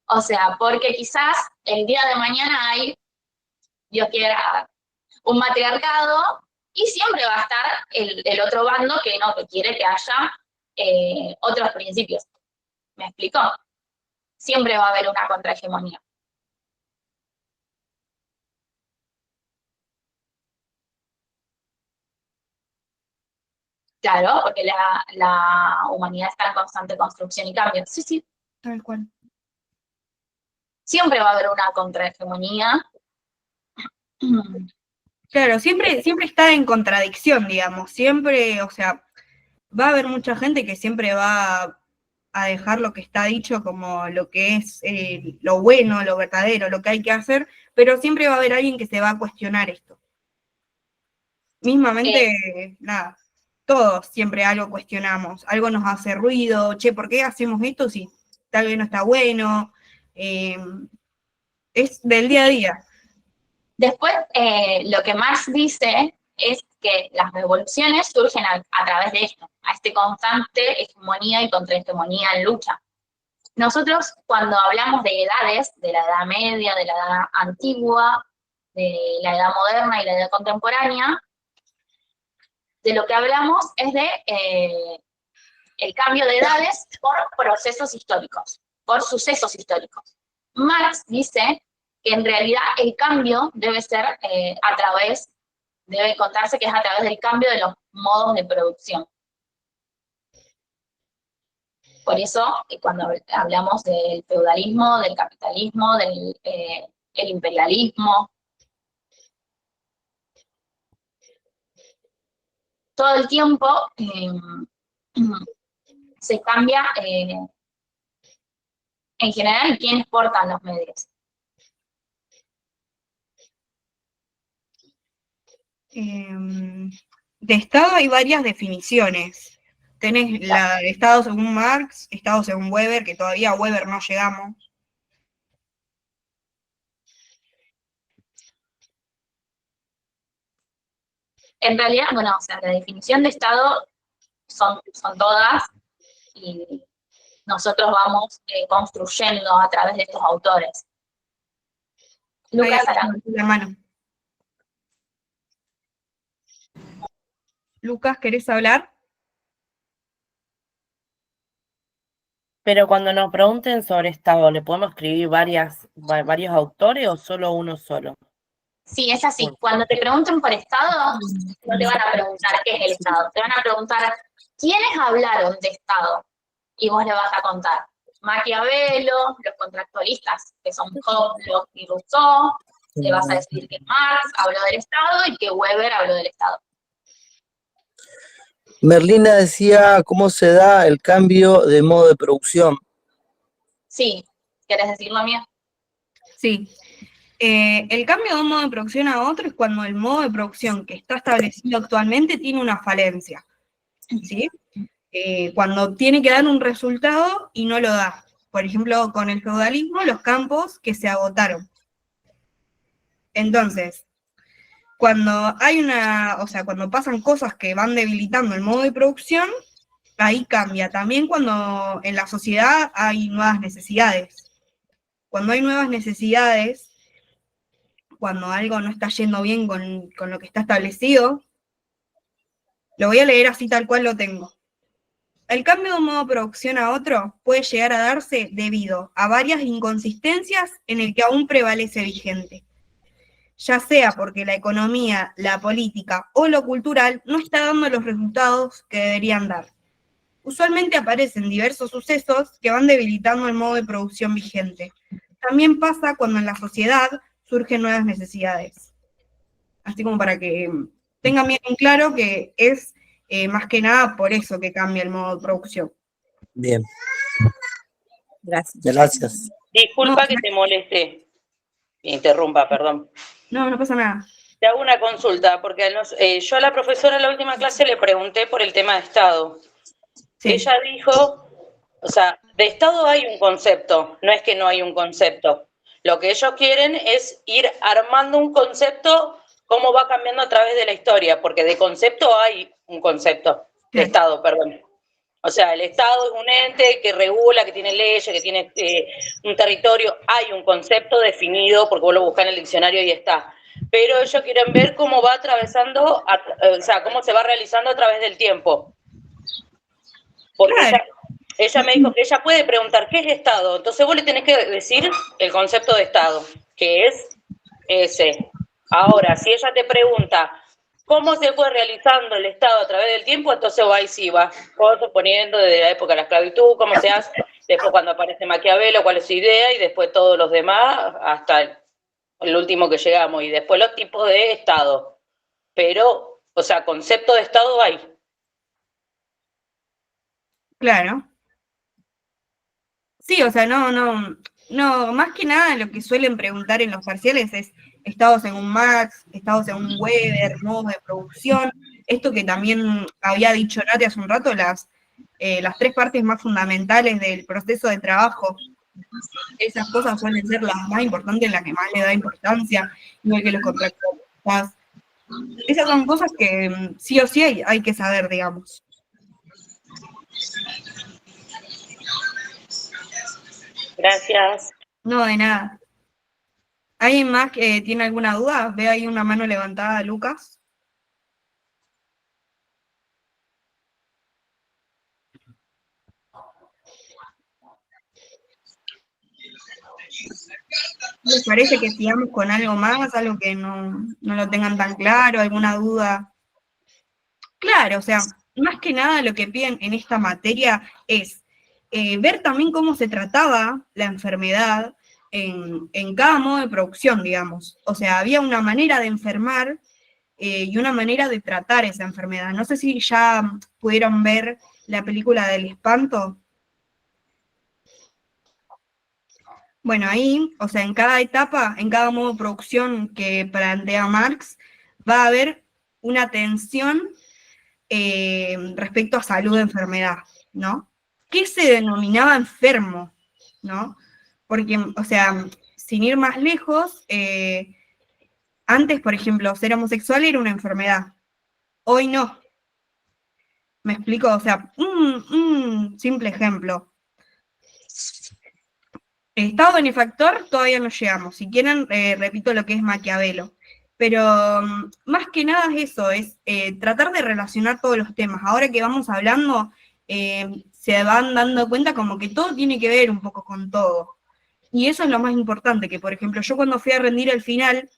O sea, porque quizás el día de mañana hay, Dios quiera, un matriarcado y siempre va a estar el otro bando que quiere que haya otros principios. ¿Me explico? Siempre va a haber una contrahegemonía. Claro, porque la humanidad está en constante construcción y cambio. Sí. Tal cual. Siempre va a haber una contrahegemonía. Claro, siempre está en contradicción, digamos. Siempre, o sea, va a haber mucha gente que siempre va a dejar lo que está dicho como lo que es lo bueno, lo verdadero, lo que hay que hacer, pero siempre va a haber alguien que se va a cuestionar esto. Mismamente, nada. todos siempre algo cuestionamos, algo nos hace ruido, che, ¿por qué hacemos esto si tal vez no está bueno? Es del día a día. Después, lo que Marx dice es que las revoluciones surgen a través de esto, a este constante hegemonía y contrahegemonía en lucha. Nosotros, cuando hablamos de edades, de la edad media, de la edad antigua, de la edad moderna y la edad contemporánea, de lo que hablamos es de el cambio de edades por procesos históricos, por sucesos históricos. Marx dice que en realidad el cambio debe ser debe contarse que es a través del cambio de los modos de producción. Por eso, cuando hablamos del feudalismo, del capitalismo, del el imperialismo, todo el tiempo se cambia, en general, quiénes portan los medios. De Estado hay varias definiciones. Tenés la de Estado según Marx, Estado según Weber, que todavía a Weber no llegamos. En realidad, bueno, o sea, la definición de Estado son todas, y nosotros vamos construyendo a través de estos autores. Lucas Arango. La mano. Lucas, ¿querés hablar? Pero cuando nos pregunten sobre Estado, ¿le podemos escribir varios autores o solo uno solo? Sí, es así. Cuando te pregunten por Estado, no te van a preguntar qué es el Estado. Te van a preguntar quiénes hablaron de Estado. Y vos le vas a contar Maquiavelo, los contractualistas, que son Hobbes, Locke y Rousseau. Le vas a decir que Marx habló del Estado y que Weber habló del Estado. Merlina decía cómo se da el cambio de modo de producción. Sí, ¿querés decirlo, Mía? Sí. El cambio de un modo de producción a otro es cuando el modo de producción que está establecido actualmente tiene una falencia, ¿sí? Cuando tiene que dar un resultado y no lo da. Por ejemplo, con el feudalismo, los campos que se agotaron. Entonces, cuando hay cuando pasan cosas que van debilitando el modo de producción, ahí cambia. También cuando en la sociedad hay nuevas necesidades. Cuando hay nuevas necesidades, cuando algo no está yendo bien con lo que está establecido, lo voy a leer así tal cual lo tengo. El cambio de un modo de producción a otro puede llegar a darse debido a varias inconsistencias en el que aún prevalece vigente, ya sea porque la economía, la política o lo cultural no está dando los resultados que deberían dar. Usualmente aparecen diversos sucesos que van debilitando el modo de producción vigente. También pasa cuando en la sociedad surgen nuevas necesidades. Así como para que tengan bien claro que es más que nada por eso que cambia el modo de producción. Bien. Gracias. Gracias. Disculpa que te moleste. Interrumpa, perdón. No, no pasa nada. Te hago una consulta, porque yo a la profesora en la última clase le pregunté por el tema de Estado. Sí. Ella dijo, o sea, de Estado hay un concepto, no es que no hay un concepto. Lo que ellos quieren es ir armando un concepto, cómo va cambiando a través de la historia, porque de concepto hay un concepto, de Estado, perdón. O sea, el Estado es un ente que regula, que tiene leyes, que tiene un territorio, hay un concepto definido, porque vos lo buscás en el diccionario y está. Pero ellos quieren ver cómo va atravesando, o sea, cómo se va realizando a través del tiempo. Porque ella me dijo que ella puede preguntar qué es Estado, entonces vos le tenés que decir el concepto de Estado, que es ese. Ahora, si ella te pregunta cómo se fue realizando el Estado a través del tiempo, entonces ahí sí va suponiendo desde la época de la esclavitud, cómo se hace, después cuando aparece Maquiavelo, cuál es su idea, y después todos los demás, hasta el último que llegamos, y después los tipos de Estado. Pero, o sea, concepto de Estado hay. Claro. Sí, o sea, no, más que nada lo que suelen preguntar en los parciales es Estado según Marx, Estado según Weber, modos de producción, esto que también había dicho Nati hace un rato, las 3 partes más fundamentales del proceso de trabajo. Esas cosas suelen ser las más importantes, las que más le da importancia, igual que los contractualistas. Esas son cosas que sí o sí hay que saber, digamos. Gracias. No, de nada. ¿Alguien más que tiene alguna duda? Veo ahí una mano levantada, Lucas. ¿Les parece que sigamos con algo más, algo que no lo tengan tan claro, alguna duda? Claro, o sea, más que nada lo que piden en esta materia es ver también cómo se trataba la enfermedad en cada modo de producción, digamos. O sea, había una manera de enfermar y una manera de tratar esa enfermedad. No sé si ya pudieron ver la película del espanto. Bueno, ahí, o sea, en cada etapa, en cada modo de producción que plantea Marx, va a haber una tensión respecto a salud de enfermedad, ¿no? ¿Qué se denominaba enfermo, ¿no? Porque, o sea, sin ir más lejos, antes, por ejemplo, ser homosexual era una enfermedad, hoy no. ¿Me explico? O sea, un simple ejemplo. Estado benefactor todavía no llegamos. Si quieren, repito lo que es Maquiavelo. Pero más que nada es eso, es tratar de relacionar todos los temas. Ahora que vamos hablando, se van dando cuenta como que todo tiene que ver un poco con todo. Y eso es lo más importante, que por ejemplo, yo cuando fui a rendir el final,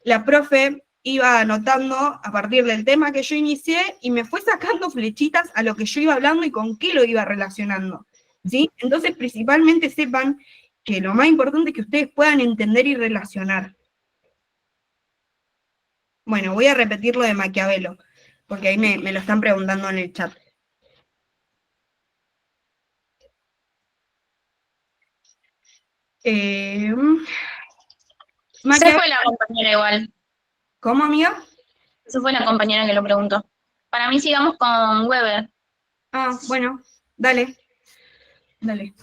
la profe iba anotando a partir del tema que yo inicié y me fue sacando flechitas a lo que yo iba hablando y con qué lo iba relacionando, ¿sí? Entonces, principalmente sepan que lo más importante es que ustedes puedan entender y relacionar. Bueno, voy a repetir lo de Maquiavelo, porque ahí me lo están preguntando en el chat. Se Maquiavelo. fue la compañera igual. ¿Cómo, amiga? Se fue la compañera que lo preguntó. Para mí sigamos con Weber. Ah, bueno, dale. Dale.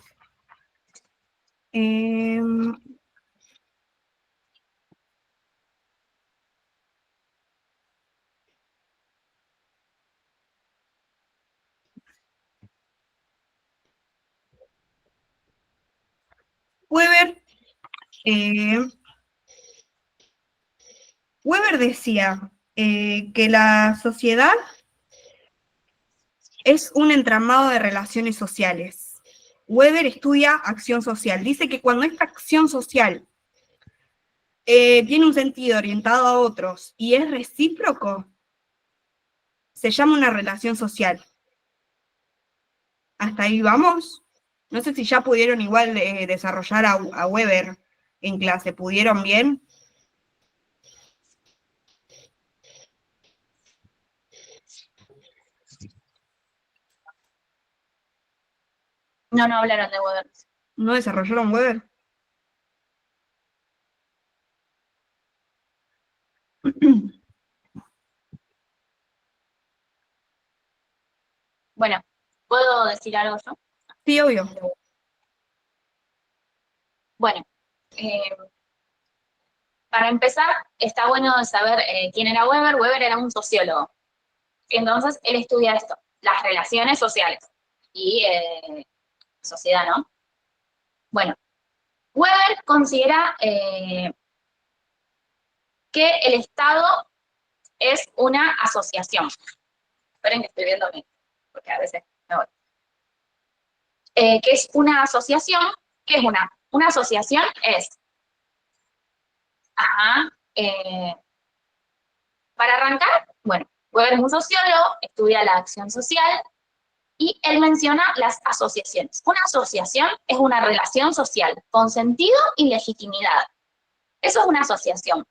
Weber decía que la sociedad es un entramado de relaciones sociales. Weber estudia acción social. Dice que cuando esta acción social tiene un sentido orientado a otros y es recíproco, se llama una relación social. ¿Hasta ahí vamos? No sé si ya pudieron igual desarrollar a Weber en clase. ¿Pudieron bien? No hablaron de Weber. ¿No desarrollaron Weber? Bueno, ¿puedo decir algo yo? Sí, obvio. Bueno, para empezar, está bueno saber quién era Weber. Weber era un sociólogo. Entonces, él estudia esto, las relaciones sociales y sociedad, ¿no? Bueno, Weber considera que el Estado es una asociación. Esperen que estoy viendo bien, porque a veces me voy. Que es una asociación. ¿Qué es una? Una asociación es... para arrancar, bueno, Weber es un sociólogo, estudia la acción social y él menciona las asociaciones. Una asociación es una relación social con sentido y legitimidad. Eso es una asociación.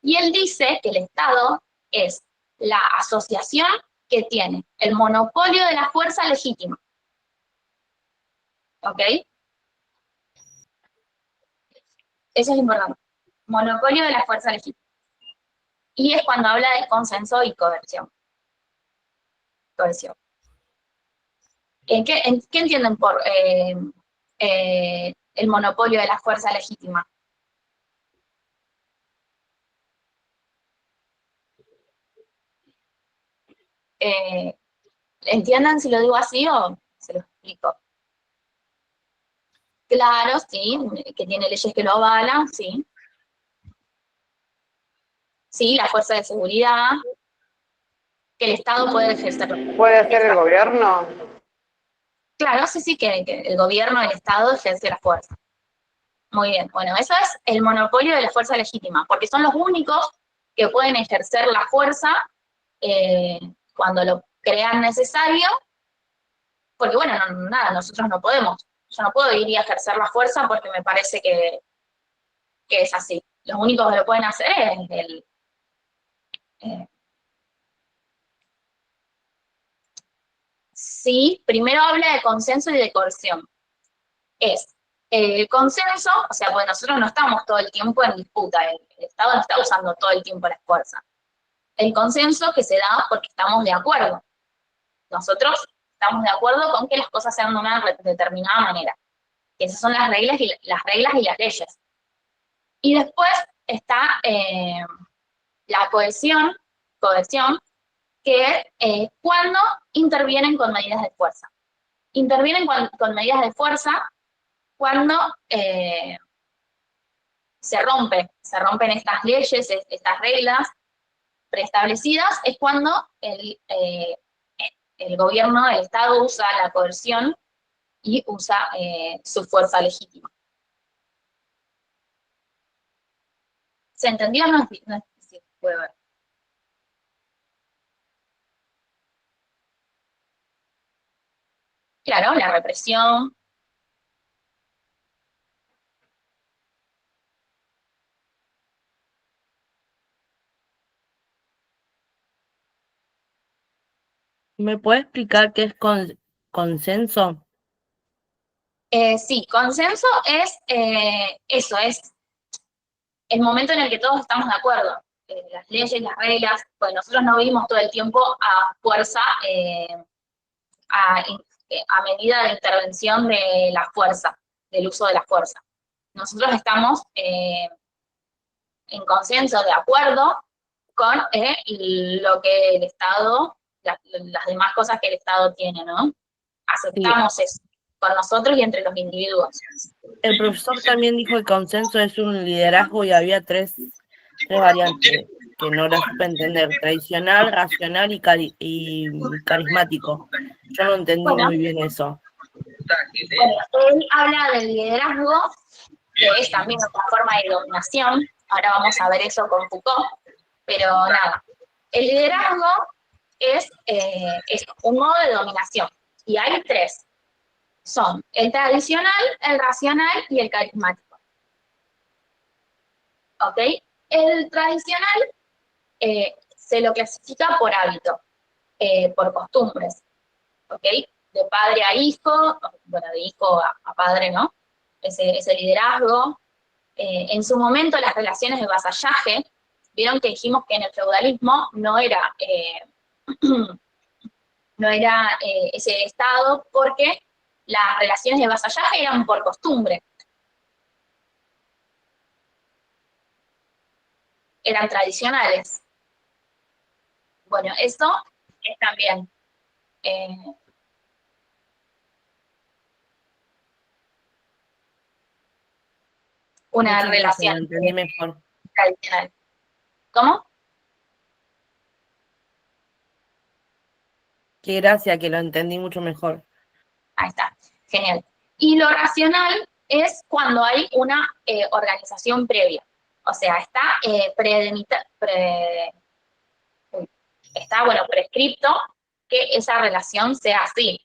Y él dice que el Estado es la asociación que tiene el monopolio de la fuerza legítima. ¿Ok? Eso es importante. Monopolio de la fuerza legítima. Y es cuando habla de consenso y coerción. coerción. ¿Qué entienden por el monopolio de la fuerza legítima? ¿Entiendan si lo digo así o se lo explico? Claro, sí, que tiene leyes que lo avalan, sí. Sí, la fuerza de seguridad, que el Estado puede ejercer. ¿Puede ser el gobierno? Claro, sí, que el gobierno, el Estado ejerce la fuerza. Muy bien, bueno, eso es el monopolio de la fuerza legítima, porque son los únicos que pueden ejercer la fuerza cuando lo crean necesario, porque bueno, nada, nosotros no podemos. Yo no puedo ir y ejercer la fuerza porque me parece que es así. Los únicos que lo pueden hacer es sí, primero habla de consenso y de coerción. Es el consenso, o sea, porque nosotros no estamos todo el tiempo en disputa, el Estado no está usando todo el tiempo la fuerza. El consenso que se da porque estamos de acuerdo. Nosotros estamos de acuerdo con que las cosas sean de una determinada manera. Que esas son las reglas y las leyes. Y después está la coerción, que es cuando intervienen con medidas de fuerza. Intervienen con medidas de fuerza cuando se rompen estas leyes, estas reglas preestablecidas, es cuando el gobierno, el Estado usa la coerción y usa su fuerza legítima. ¿Se entendió? No sé si puede ver. Claro, la represión. ¿Me puede explicar qué es consenso? Sí, consenso es eso, es el momento en el que todos estamos de acuerdo. Las leyes, las reglas, pues nosotros no vivimos todo el tiempo a fuerza, a medida de intervención de la fuerza, del uso de la fuerza. Nosotros estamos en consenso, de acuerdo con lo que el Estado, las demás cosas que el Estado tiene, ¿no? Aceptamos eso con nosotros y entre los individuos. El profesor también dijo que consenso es un liderazgo y había tres variantes que no las supe entender: tradicional, racional y carismático. Yo no entendí muy bien eso. Bueno, él habla del liderazgo, que es también otra forma de dominación. Ahora vamos a ver eso con Foucault, pero nada. El liderazgo es un modo de dominación, y hay tres. Son el tradicional, el racional y el carismático. ¿Ok? El tradicional se lo clasifica por hábito, por costumbres. ¿Ok? De padre a hijo, bueno, de hijo a padre, ¿no? Ese liderazgo. En su momento las relaciones de vasallaje, vieron que dijimos que en el feudalismo no era ese estado, porque las relaciones de vasallaje eran por costumbre. Eran tradicionales. Bueno, eso es también una relación. Lo entendí mejor. Tradicional. ¿Cómo? Qué gracia, que lo entendí mucho mejor. Ahí está, genial. Y lo racional es cuando hay una organización previa. O sea, está prescripto que esa relación sea así.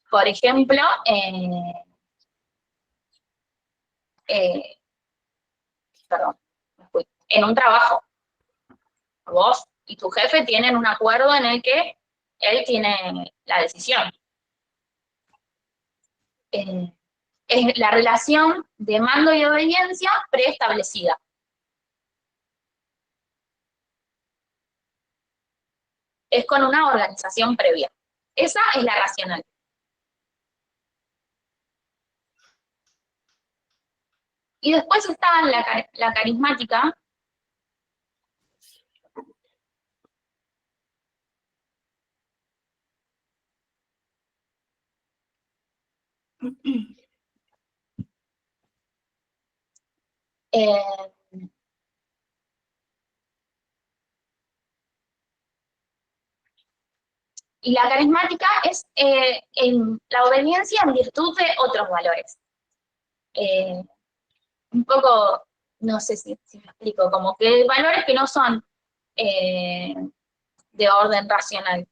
Por ejemplo, en un trabajo, vos y tu jefe tienen un acuerdo en el que él tiene la decisión. Es la relación de mando y obediencia preestablecida. es con una organización previa. Esa es la racional. Y después está la carismática, eh, y la carismática es en la obediencia en virtud de otros valores. Un poco, no sé si me explico, como que valores que no son de orden racional,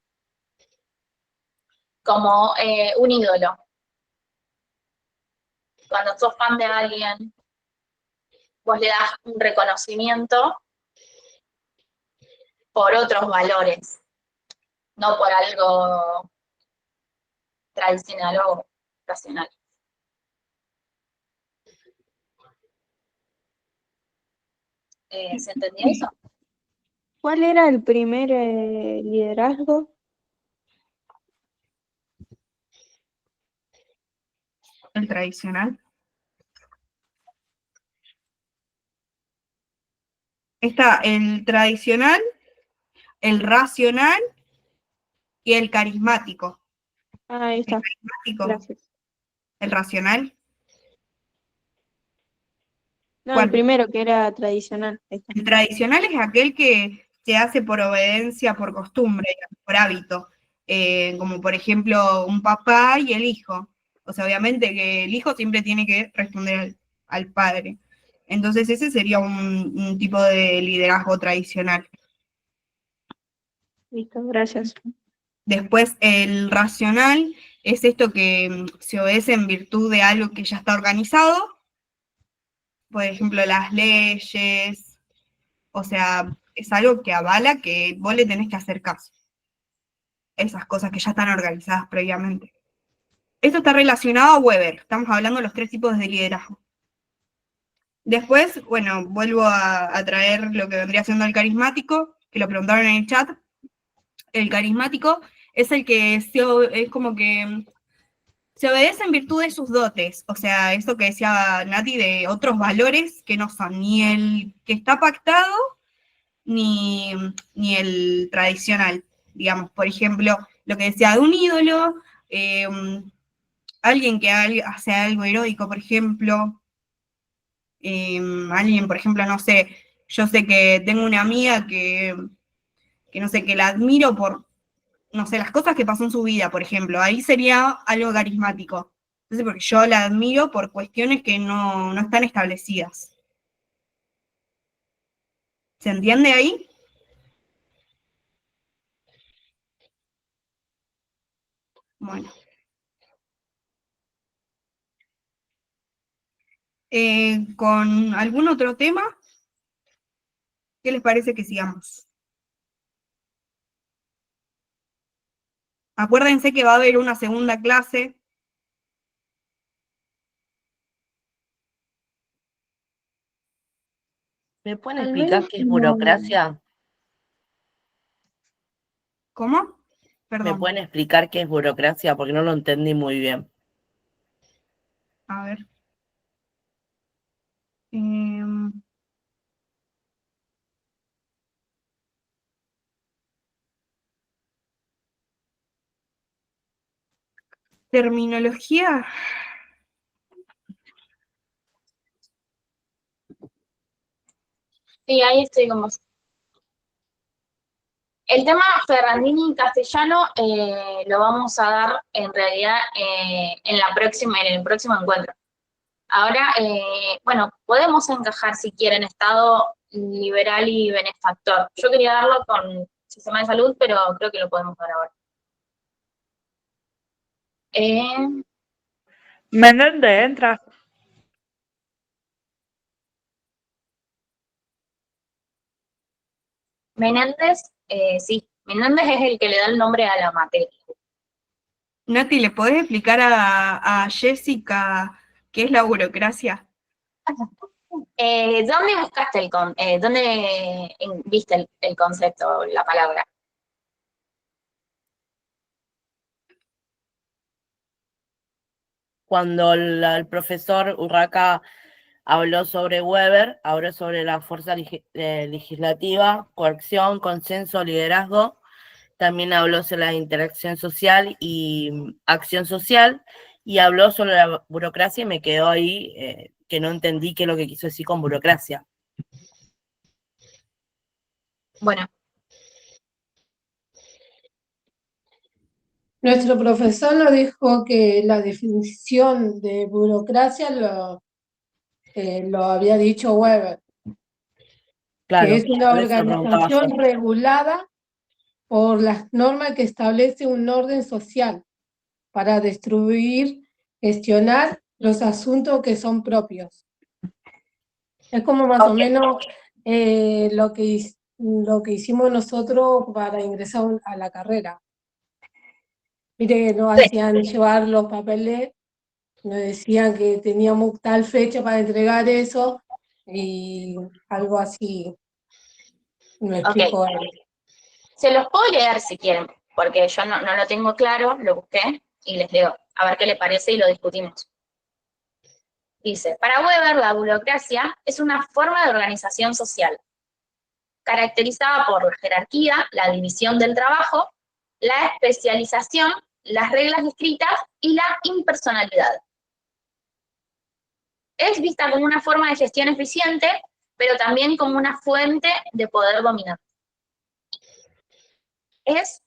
como un ídolo. Cuando sos fan de alguien, vos le das un reconocimiento por otros valores, no por algo tradicional o racional. ¿Se entendió eso? ¿Cuál era el primer liderazgo? El tradicional. Está el tradicional, el racional y el carismático. Ah, ahí está. El carismático, Gracias. el racional. No, ¿Cuál? el primero que era tradicional. Ahí está. El tradicional es aquel que se hace por obediencia, por costumbre, por hábito. Como por ejemplo un papá y el hijo. O sea, obviamente que el hijo siempre tiene que responder al padre. Entonces ese sería un tipo de liderazgo tradicional. Listo, gracias. Después el racional es esto que se obedece en virtud de algo que ya está organizado. Por ejemplo, las leyes. O sea, es algo que avala que vos le tenés que hacer caso. Esas cosas que ya están organizadas previamente. Esto está relacionado a Weber. Estamos hablando de los 3 tipos de liderazgo. Después, bueno, vuelvo a traer lo que vendría siendo el carismático, que lo preguntaron en el chat. El carismático es el que es como que se obedece en virtud de sus dotes. O sea, eso que decía Nati de otros valores que no son ni el que está pactado, ni el tradicional, digamos. Por ejemplo, lo que decía de un ídolo, alguien que hace algo heroico, por ejemplo, alguien, por ejemplo, no sé, yo sé que tengo una amiga que no sé, que la admiro por, no sé, las cosas que pasó en su vida, por ejemplo, ahí sería algo carismático. Entonces, porque yo la admiro por cuestiones que no están establecidas. ¿Se entiende ahí? Bueno. ¿Con algún otro tema? ¿Qué les parece que sigamos? Acuérdense que va a haber una segunda clase. ¿Me pueden Al explicar menos qué es burocracia? ¿Cómo? ¿Me Perdón. pueden explicar qué es burocracia? Porque no lo entendí muy bien. A ver. Terminología. Sí, ahí estoy como... El tema Ferrandini y castellano lo vamos a dar en realidad en el próximo encuentro. Ahora, bueno, podemos encajar si quieren Estado liberal y benefactor. Yo quería darlo con sistema de salud, pero creo que lo podemos dar ahora. Menéndez, entra. Menéndez, sí, Menéndez es el que le da el nombre a la materia. Nati, ¿le podés explicar a Jessica qué es la burocracia? ¿Dónde buscaste dónde viste el concepto, la palabra? cuando el profesor Urraca habló sobre Weber, habló sobre la fuerza legislativa, coerción, consenso, liderazgo. También habló sobre la interacción social y acción social, y habló sobre la burocracia y me quedó ahí que no entendí qué es lo que quiso decir con burocracia. Bueno. Nuestro profesor nos dijo que la definición de burocracia lo había dicho Weber, Claro, que es una por eso preguntaba yo. organización regulada por las normas que establece un orden social para distribuir, gestionar los asuntos que son propios. Es como más o menos lo que hicimos nosotros para ingresar a la carrera. Mire que nos hacían llevar los papeles, nos decían que teníamos tal fecha para entregar eso y algo así me explicó él. Se los puedo leer si quieren, porque yo no lo tengo claro, lo busqué y les leo, a ver qué le parece y lo discutimos. Dice, para Weber la burocracia es una forma de organización social, caracterizada por la jerarquía, la división del trabajo, la especialización, las reglas escritas y la impersonalidad. Es vista como una forma de gestión eficiente, pero también como una fuente de poder dominante. Es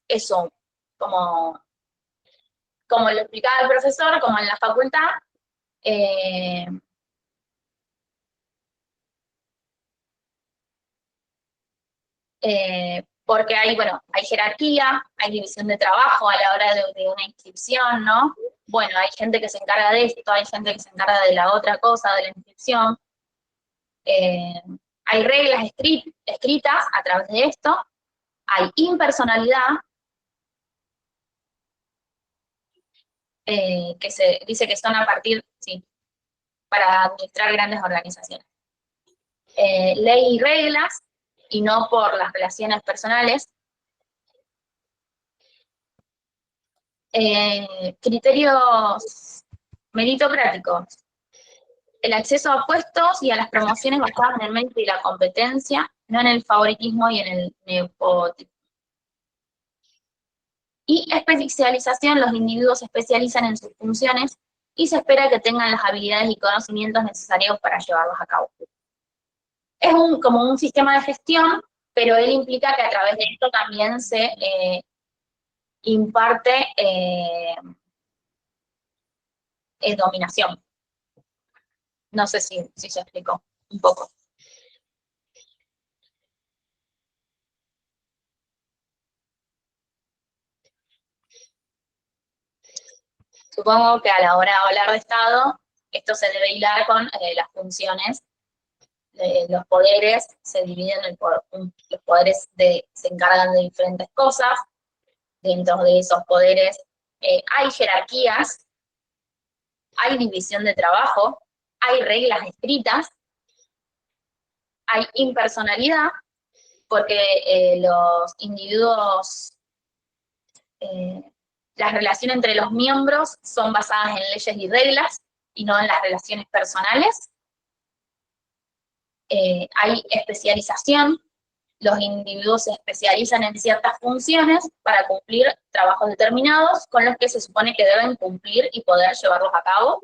eso, como lo explicaba el profesor, como en la facultad, porque hay jerarquía, hay división de trabajo a la hora de una inscripción, ¿no? Bueno, hay gente que se encarga de esto, hay gente que se encarga de la otra cosa, de la inscripción. Hay reglas escritas a través de esto, hay impersonalidad, que se dice que son a partir, sí, para administrar grandes organizaciones. Ley y reglas, y no por las relaciones personales. Criterios meritocráticos. El acceso a puestos y a las promociones basadas en el mérito y la competencia, no en el favoritismo y en el nepotismo. Y especialización, los individuos se especializan en sus funciones y se espera que tengan las habilidades y conocimientos necesarios para llevarlos a cabo. Es como un sistema de gestión, pero él implica que a través de esto también se imparte dominación. No sé si se explicó un poco. Supongo que a la hora de hablar de Estado, esto se debe hilar con las funciones. Los poderes se dividen los poderes se encargan de diferentes cosas. Dentro de esos poderes hay jerarquías, hay división de trabajo, hay reglas escritas, hay impersonalidad, porque los individuos, las relaciones entre los miembros son basadas en leyes y reglas y no en las relaciones personales. Hay especialización, los individuos se especializan en ciertas funciones para cumplir trabajos determinados con los que se supone que deben cumplir y poder llevarlos a cabo.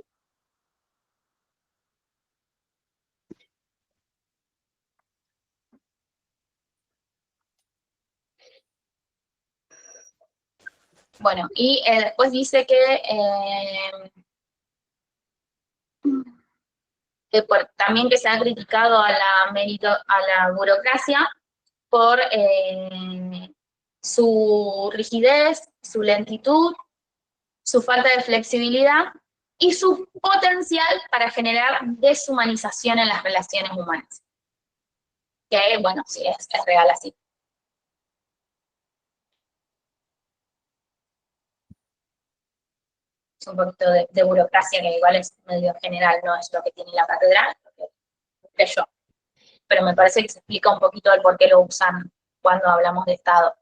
Bueno, y después dice que también que se ha criticado a la burocracia por su rigidez, su lentitud, su falta de flexibilidad y su potencial para generar deshumanización en las relaciones humanas. Que, bueno, sí, es real así. Es un poquito de burocracia que igual es medio general, no es lo que tiene la catedral, lo que yo. Pero me parece que se explica un poquito el por qué lo usan cuando hablamos de Estado.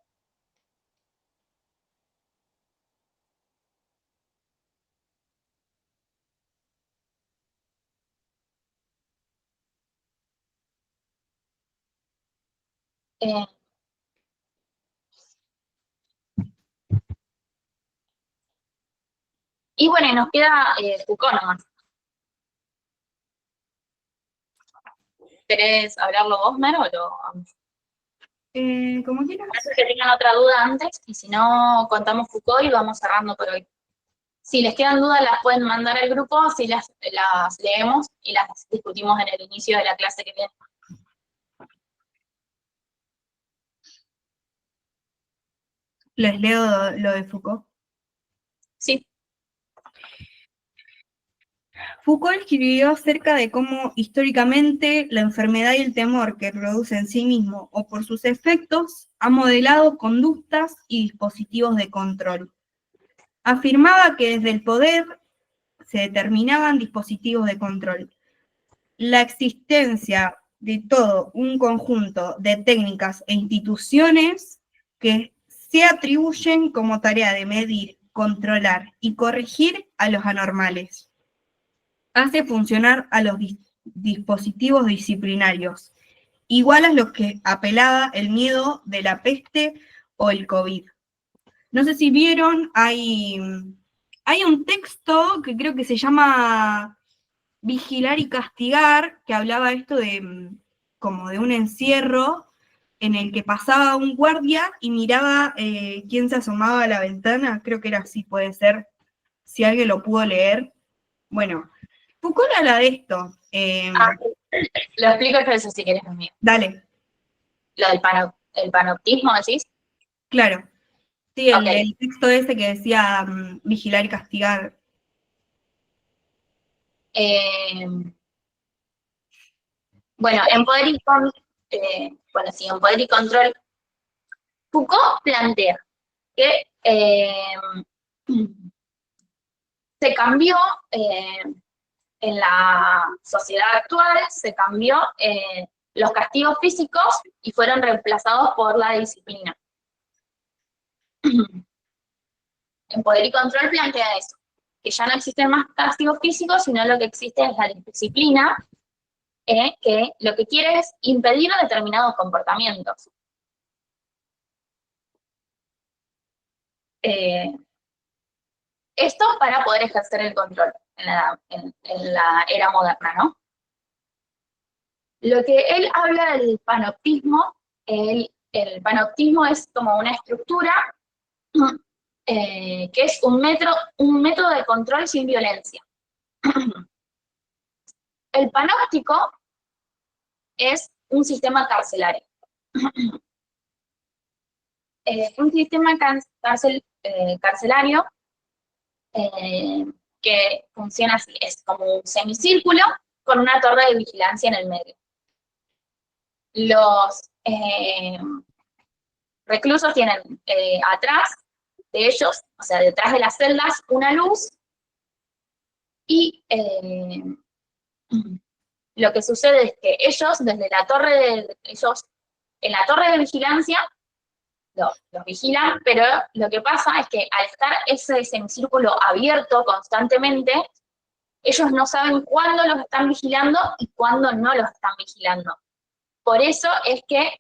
Eh, y bueno, y nos queda Foucault nomás. ¿Querés hablarlo vos, Mer, o lo...? Como quieras. No sé que tengan otra duda antes, y si no, contamos Foucault y vamos cerrando por hoy. Si les quedan dudas, las pueden mandar al grupo, así las leemos y las discutimos en el inicio de la clase que viene. Les leo lo de Foucault. Sí. Foucault escribió acerca de cómo históricamente la enfermedad y el temor que produce en sí mismo o por sus efectos ha modelado conductas y dispositivos de control. Afirmaba que desde el poder se determinaban dispositivos de control. La existencia de todo un conjunto de técnicas e instituciones que se atribuyen como tarea de medir, controlar y corregir a los anormales. Hace funcionar a los dispositivos disciplinarios, igual a los que apelaba el miedo de la peste o el COVID. No sé si vieron, hay un texto que creo que se llama Vigilar y Castigar, que hablaba esto de como de un encierro en el que pasaba un guardia y miraba quién se asomaba a la ventana, creo que era así, puede ser, si alguien lo pudo leer. Bueno, Foucault habla de esto. Lo explico yo eso si querés conmigo. Dale. Lo del el panoptismo, ¿decís? Claro. Sí, Okay. el texto ese que decía vigilar y castigar. Bueno, en Poder y en Poder y Control, Foucault plantea que se cambió en la sociedad actual, se cambió los castigos físicos y fueron reemplazados por la disciplina. En Poder y Control plantea eso, que ya no existen más castigos físicos, sino lo que existe es la disciplina, que lo que quiere es impedir determinados comportamientos. Esto para poder ejercer el control en la era moderna, ¿no? Lo que él habla del panoptismo, el panoptismo es como una estructura que es un método de control sin violencia. El panóptico es un sistema carcelario. Un sistema carcelario que funciona así, es como un semicírculo con una torre de vigilancia en el medio. Los reclusos tienen atrás de ellos, o sea, detrás de las celdas, una luz, y lo que sucede es que ellos, desde la torre en la torre de vigilancia, los vigilan, pero lo que pasa es que al estar ese semicírculo abierto constantemente, ellos no saben cuándo los están vigilando y cuándo no los están vigilando. Por eso es que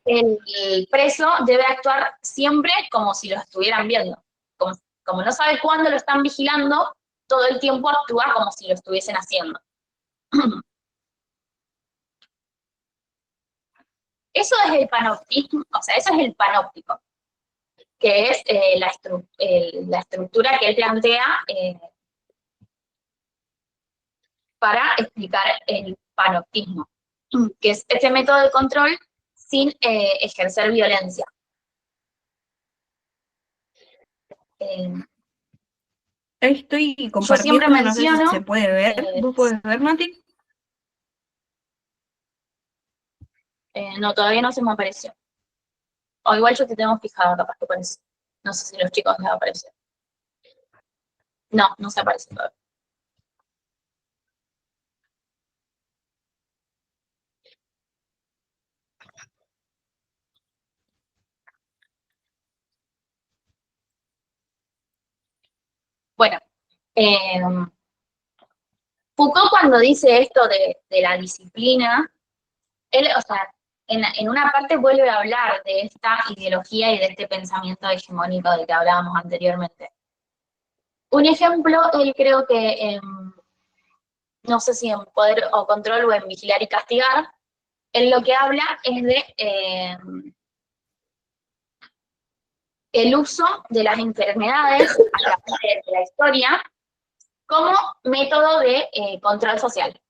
el preso debe actuar siempre como si lo estuvieran viendo. Como no sabe cuándo lo están vigilando, todo el tiempo actúa como si lo estuviesen haciendo. Eso es el panoptismo, o sea, eso es el panóptico, que es la estructura que él plantea para explicar el panoptismo, que es este método de control sin ejercer violencia. Estoy Yo siempre compartiendo, no sé menciono... si se puede ver. ¿Vos podés ver, Mati? No, todavía no se me apareció. O igual yo te tengo fijado, capaz que aparece. No sé si los chicos les apareció. No, no se aparece todavía. Bueno, Foucault cuando dice esto de la disciplina, él, o sea, en una parte vuelve a hablar de esta ideología y de este pensamiento hegemónico del que hablábamos anteriormente. Un ejemplo, él creo que, no sé si en Poder o Control o en Vigilar y Castigar, él lo que habla es de el uso de las enfermedades a través de la historia como método de control social.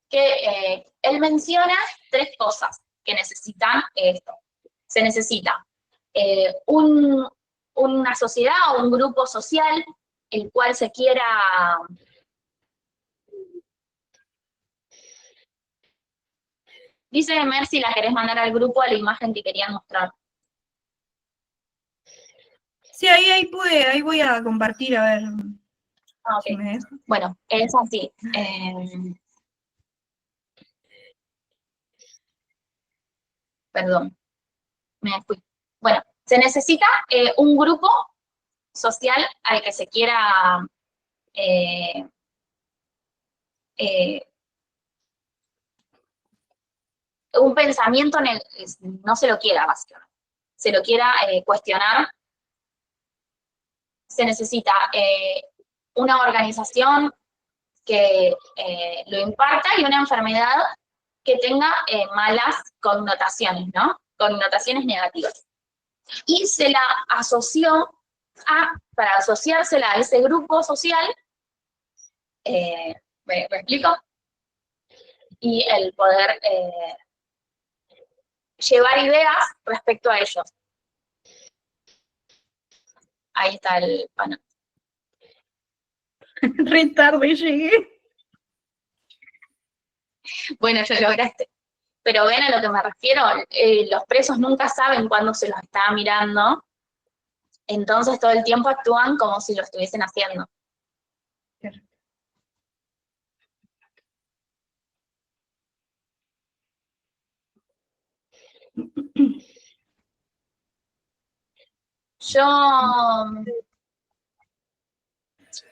Que él menciona 3 cosas que necesitan esto. Se necesita una sociedad o un grupo social el cual se quiera... Dice Mercy, la querés mandar al grupo a la imagen que querían mostrar. Sí, ahí voy a compartir, a ver. Ah, si ok. me deja. Bueno, es así. Perdón, me fui. Bueno, se necesita un grupo social al que se quiera un pensamiento no se lo quiera, básicamente. Se lo quiera cuestionar. Se necesita una organización que lo imparta y una enfermedad que tenga malas connotaciones, ¿no? Connotaciones negativas. Y se la asoció para asociársela a ese grupo social, ¿me explico? Y el poder llevar ideas respecto a ellos. Ahí está el panel. Re tarde llegué. Bueno, ya lograste. Pero ven a lo que me refiero, los presos nunca saben cuándo se los está mirando, entonces todo el tiempo actúan como si lo estuviesen haciendo. Yo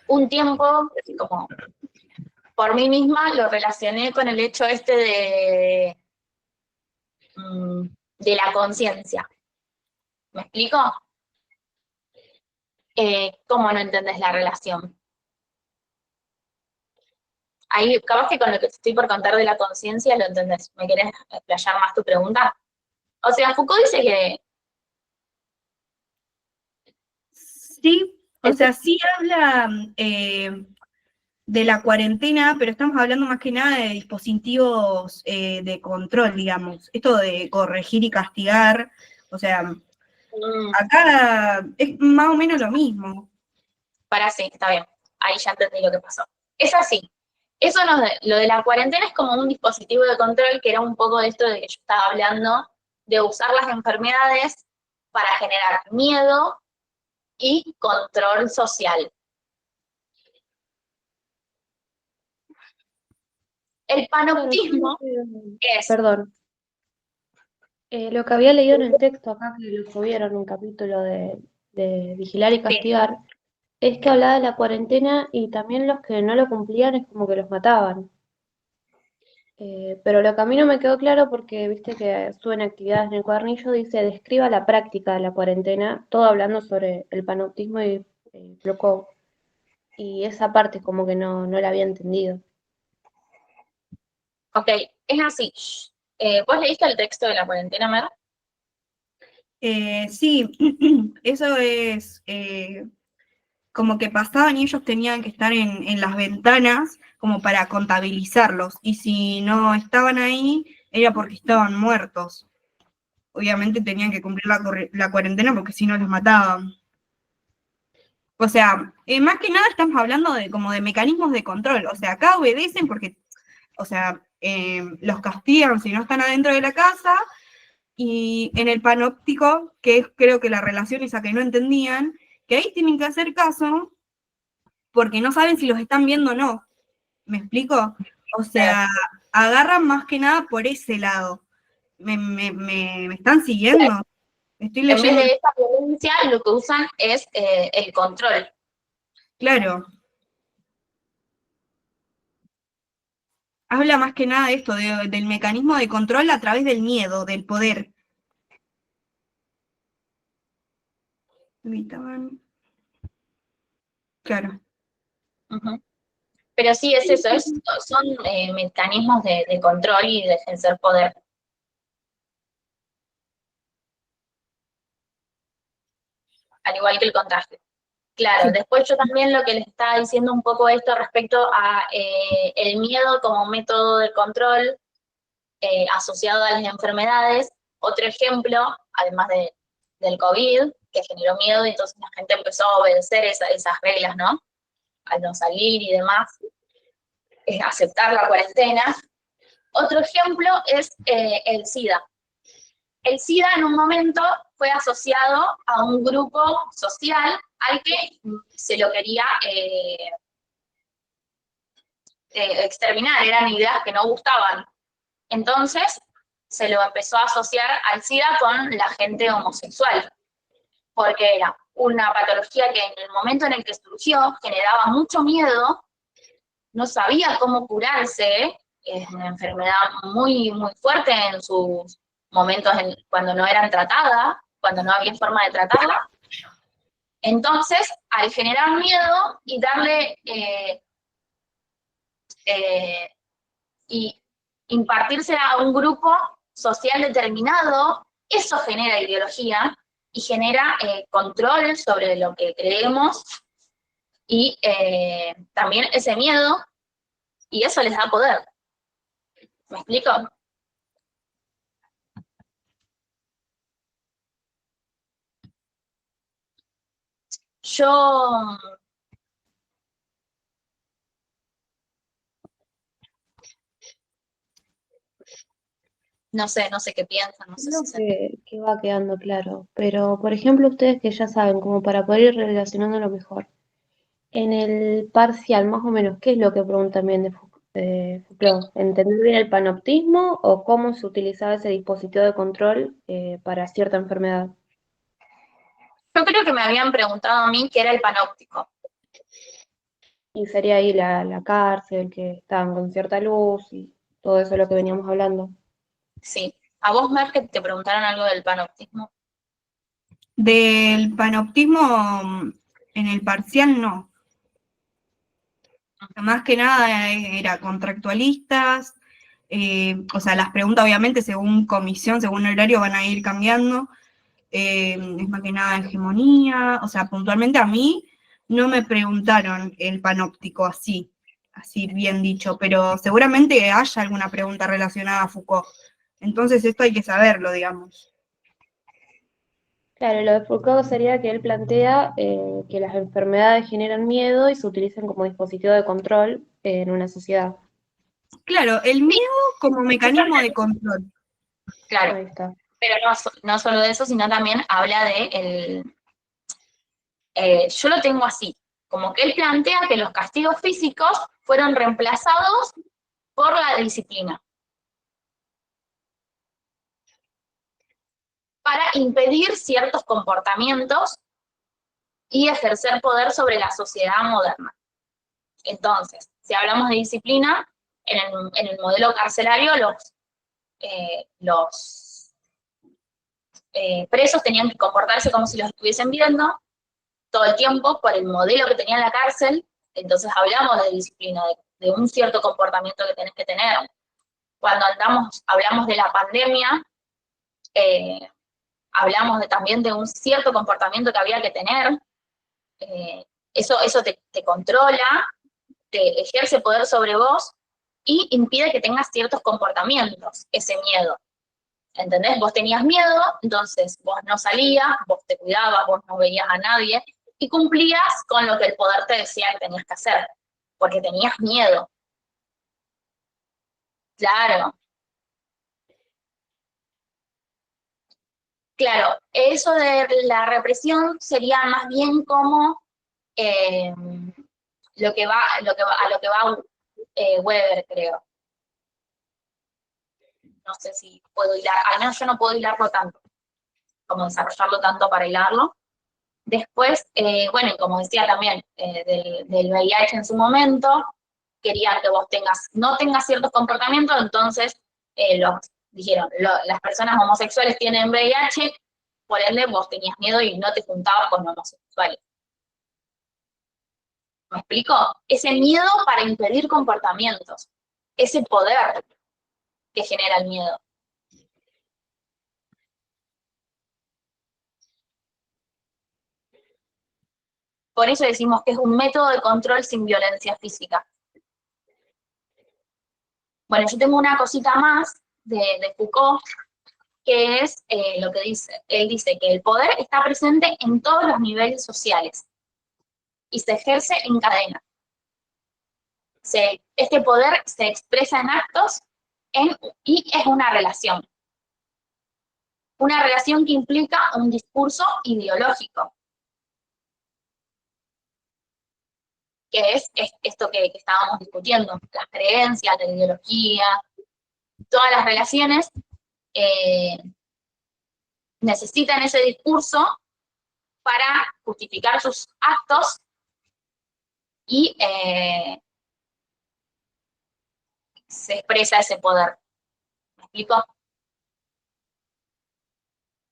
un tiempo, como por mí misma, lo relacioné con el hecho de la conciencia. ¿Me explico? ¿Cómo no entendés la relación? Ahí, capaz que con lo que te estoy por contar de la conciencia lo entendés. ¿Me querés explayar más tu pregunta? O sea, Foucault dice que... Sí, o sea, sí habla de la cuarentena, pero estamos hablando más que nada de dispositivos de control, digamos. Esto de corregir y castigar, o sea, acá es más o menos lo mismo. Para sí, está bien. Ahí ya entendí lo que pasó. Es así. Eso lo de la cuarentena es como un dispositivo de control que era un poco de esto de que yo estaba hablando, de usar las enfermedades para generar miedo y control social. El panoptismo es... Perdón. Lo que había leído en el texto acá, que lo subieron un capítulo de Vigilar y Castigar, es que hablaba de la cuarentena y también los que no lo cumplían es como que los mataban. Pero lo que a mí no me quedó claro, porque viste que suben actividades en el cuadernillo, dice, describa la práctica de la cuarentena, todo hablando sobre el panoptismo y Foucault. Y esa parte como que no la había entendido. Ok, es así. ¿Vos leíste el texto de la cuarentena, Mer? Sí, eso es como que pasaban y ellos tenían que estar en las ventanas como para contabilizarlos, y si no estaban ahí era porque estaban muertos. Obviamente tenían que cumplir la cuarentena porque si no los mataban. O sea, más que nada estamos hablando de como de mecanismos de control. O sea, acá obedecen porque, o sea, los castigan si no están adentro de la casa, y en el panóptico, que es creo que la relación esa que no entendían, que ahí tienen que hacer caso porque no saben si los están viendo o no. ¿Me explico? O sea, agarran más que nada por ese lado. ¿Me están siguiendo? Estoy En vez leyendo. de esa violencia, lo que usan es el control. Claro. habla más que nada de esto, del mecanismo de control a través del miedo, del poder. Claro. Ujú. Pero sí, es eso, son mecanismos de control y de ejercer poder. Al igual que el contagio. Claro, después yo también lo que les estaba diciendo un poco esto respecto a el miedo como método de control asociado a las enfermedades. Otro ejemplo, además del COVID, que generó miedo y entonces la gente empezó a obedecer esas reglas, ¿no? Al no salir y demás, aceptar la cuarentena. Otro ejemplo es el SIDA. El SIDA en un momento fue asociado a un grupo social al que se lo quería exterminar, eran ideas que no gustaban. Entonces se lo empezó a asociar al SIDA con la gente homosexual, porque era una patología que en el momento en el que surgió generaba mucho miedo, no sabía cómo curarse, es una enfermedad muy, muy fuerte en sus momentos cuando no eran tratadas, cuando no había forma de tratarla. Entonces, al generar miedo y darle y impartirse a un grupo social determinado, eso genera ideología y genera control sobre lo que creemos y también ese miedo, y eso les da poder. ¿Me explico? Yo no sé qué piensan, no sé Creo si se... que va quedando claro, pero por ejemplo ustedes que ya saben, como para poder ir relacionándolo mejor, en el parcial más o menos, ¿qué es lo que preguntan bien de Foucault? ¿Entender bien el panoptismo o cómo se utilizaba ese dispositivo de control para cierta enfermedad? Yo creo que me habían preguntado a mí qué era el panóptico. Y sería ahí la cárcel, que estaban con cierta luz y todo eso lo que veníamos hablando. Sí. ¿A vos, Mer, que te preguntaron algo del panoptismo? Del panoptismo en el parcial no. Más que nada era contractualistas, o sea, las preguntas obviamente según comisión, según horario van a ir cambiando, es más que nada hegemonía, o sea, puntualmente a mí no me preguntaron el panóptico así bien dicho, pero seguramente haya alguna pregunta relacionada a Foucault. Entonces esto hay que saberlo, digamos. Claro, lo de Foucault sería que él plantea que las enfermedades generan miedo y se utilizan como dispositivo de control en una sociedad. Claro, el miedo como mecanismo de control. Claro. Ahí está. Pero no solo de eso, sino también habla de yo lo tengo así, como que él plantea que los castigos físicos fueron reemplazados por la disciplina, para impedir ciertos comportamientos y ejercer poder sobre la sociedad moderna. Entonces, si hablamos de disciplina, en el modelo carcelario los presos tenían que comportarse como si los estuviesen viendo todo el tiempo por el modelo que tenía en la cárcel. Entonces hablamos de disciplina, de un cierto comportamiento que tenés que tener. Cuando hablamos de la pandemia, hablamos también de un cierto comportamiento que había que tener. Eso te controla, te ejerce poder sobre vos y impide que tengas ciertos comportamientos, ese miedo. ¿Entendés? Vos tenías miedo, entonces vos no salías, vos te cuidabas, vos no veías a nadie y cumplías con lo que el poder te decía que tenías que hacer, porque tenías miedo. Claro. Claro, eso de la represión sería más bien como a lo que va Weber, creo. No sé si puedo hilar, al menos yo no puedo hilarlo tanto, como desarrollarlo tanto para hilarlo. Después, bueno, y como decía también, del VIH en su momento, querían que vos no tengas ciertos comportamientos, entonces dijeron, las personas homosexuales tienen VIH, por ende vos tenías miedo y no te juntabas con homosexuales. ¿Me explico? Ese miedo para impedir comportamientos, ese poder que genera el miedo. Por eso decimos que es un método de control sin violencia física. Bueno, yo tengo una cosita más de Foucault, que es lo que dice. Él dice que el poder está presente en todos los niveles sociales y se ejerce en cadena. Este poder se expresa en actos y es una relación. Una relación que implica un discurso ideológico, que es esto que estábamos discutiendo, las creencias, la ideología, todas las relaciones necesitan ese discurso para justificar sus actos y se expresa ese poder. ¿Me explico?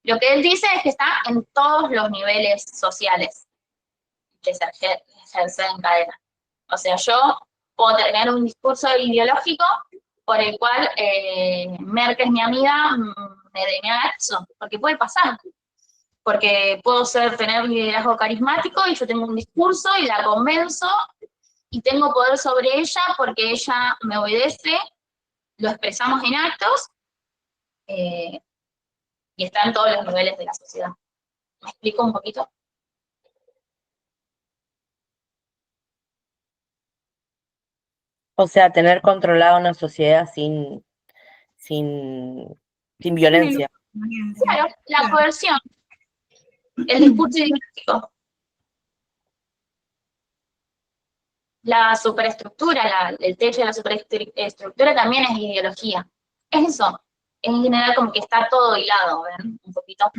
Lo que él dice es que está en todos los niveles sociales que se ejerce en cadena. O sea, yo puedo tener un discurso ideológico por el cual Mer, que es mi amiga, me denega eso, porque puede pasar. Porque puedo tener un liderazgo carismático y yo tengo un discurso y la convenzo y tengo poder sobre ella porque ella me obedece, lo expresamos en actos y está en todos los niveles de la sociedad. ¿Me explico un poquito? O sea, tener controlada una sociedad sin violencia. Claro, la coerción, el discurso ideológico, la superestructura, el techo de la superestructura también es ideología. Es eso, en general como que está todo hilado, ¿ven? Un poquito.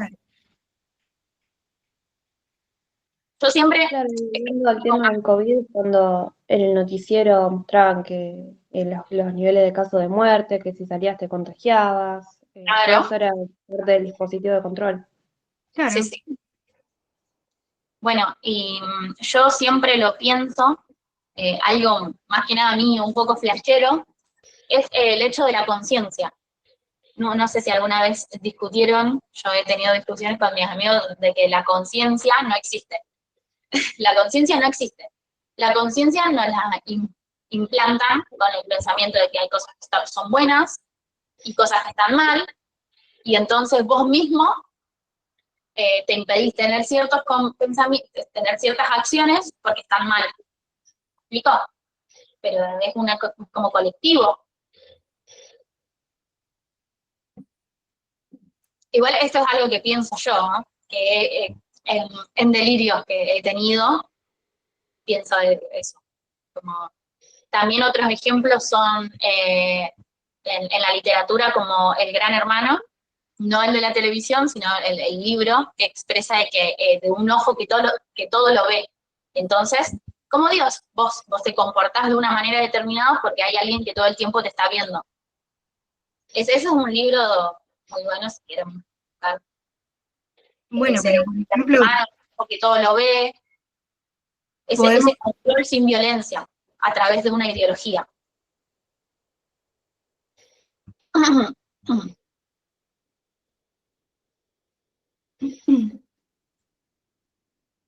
Yo siempre... Claro, volviendo al tema del COVID, cuando en el noticiero mostraban que los niveles de casos de muerte, que si salías te contagiabas, Claro. todo eso era parte del dispositivo de control. Claro. Sí, sí. Bueno, y yo siempre lo pienso, algo más que nada a mí un poco flashero, es el hecho de la conciencia. No sé si alguna vez discutieron, yo he tenido discusiones con mis amigos de que la conciencia no existe. La conciencia no existe. La conciencia nos la implantan con el pensamiento de que hay cosas que son buenas y cosas que están mal, y entonces vos mismo te impedís tener ciertos pensamientos, tener ciertas acciones porque están mal. ¿Me explico? Pero es como colectivo. Igual esto es algo que pienso yo, ¿no? Que en delirios que he tenido, pienso de eso. Como, también otros ejemplos son en la literatura como El Gran Hermano, no el de la televisión, sino el libro que expresa de un ojo que todo lo ve. Entonces, como Dios, vos te comportás de una manera determinada porque hay alguien que todo el tiempo te está viendo. Ese es un libro muy bueno si quieren buscar. Bueno, pero por ejemplo, porque todo lo ve. Ese control sin violencia a través de una ideología.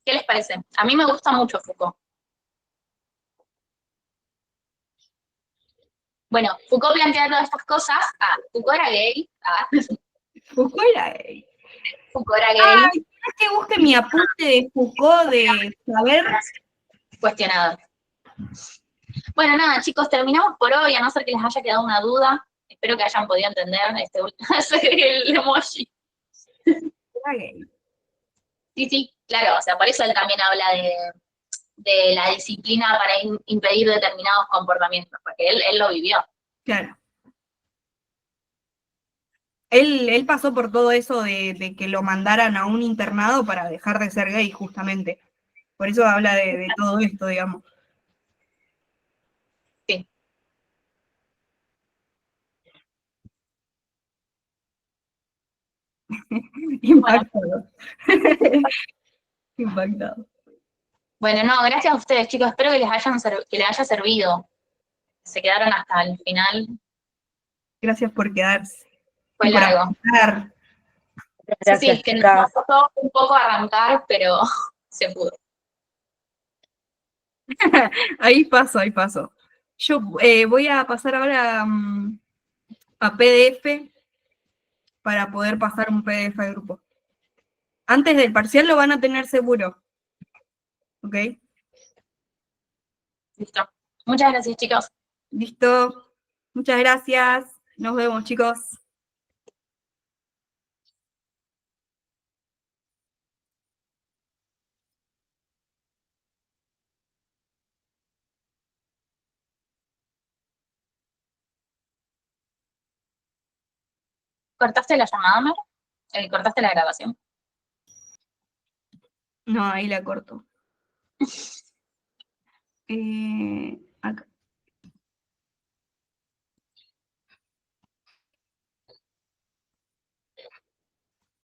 ¿Qué les parece? A mí me gusta mucho Foucault. Bueno, Foucault plantea todas estas cosas. Foucault era gay. Foucault era gay. Foucault era gay. Ay, ¿quieres que busque mi apunte de Foucault de saber? Cuestionado. Bueno, nada, chicos, terminamos por hoy, a no ser que les haya quedado una duda. Espero que hayan podido entender el emoji. Era gay. Sí, claro, o sea, por eso él también habla de la disciplina para impedir determinados comportamientos, porque él lo vivió. Claro. Él pasó por todo eso de que lo mandaran a un internado para dejar de ser gay, justamente. Por eso habla de todo esto, digamos. Sí. Impactado. Impactado. Bueno, no, gracias a ustedes, chicos. Espero que que les haya servido. Se quedaron hasta el final. Gracias por quedarse. Fue y por largo. aguantar. Sí, es que nos costó un poco arrancar, pero se pudo. Ahí paso. Yo voy a pasar ahora a PDF para poder pasar un PDF al grupo. Antes del parcial lo van a tener seguro. ¿Ok? Listo. Muchas gracias, chicos. Listo. Muchas gracias. Nos vemos, chicos. ¿Cortaste la llamada, Mer? ¿Cortaste la grabación? No, ahí la corto. Acá.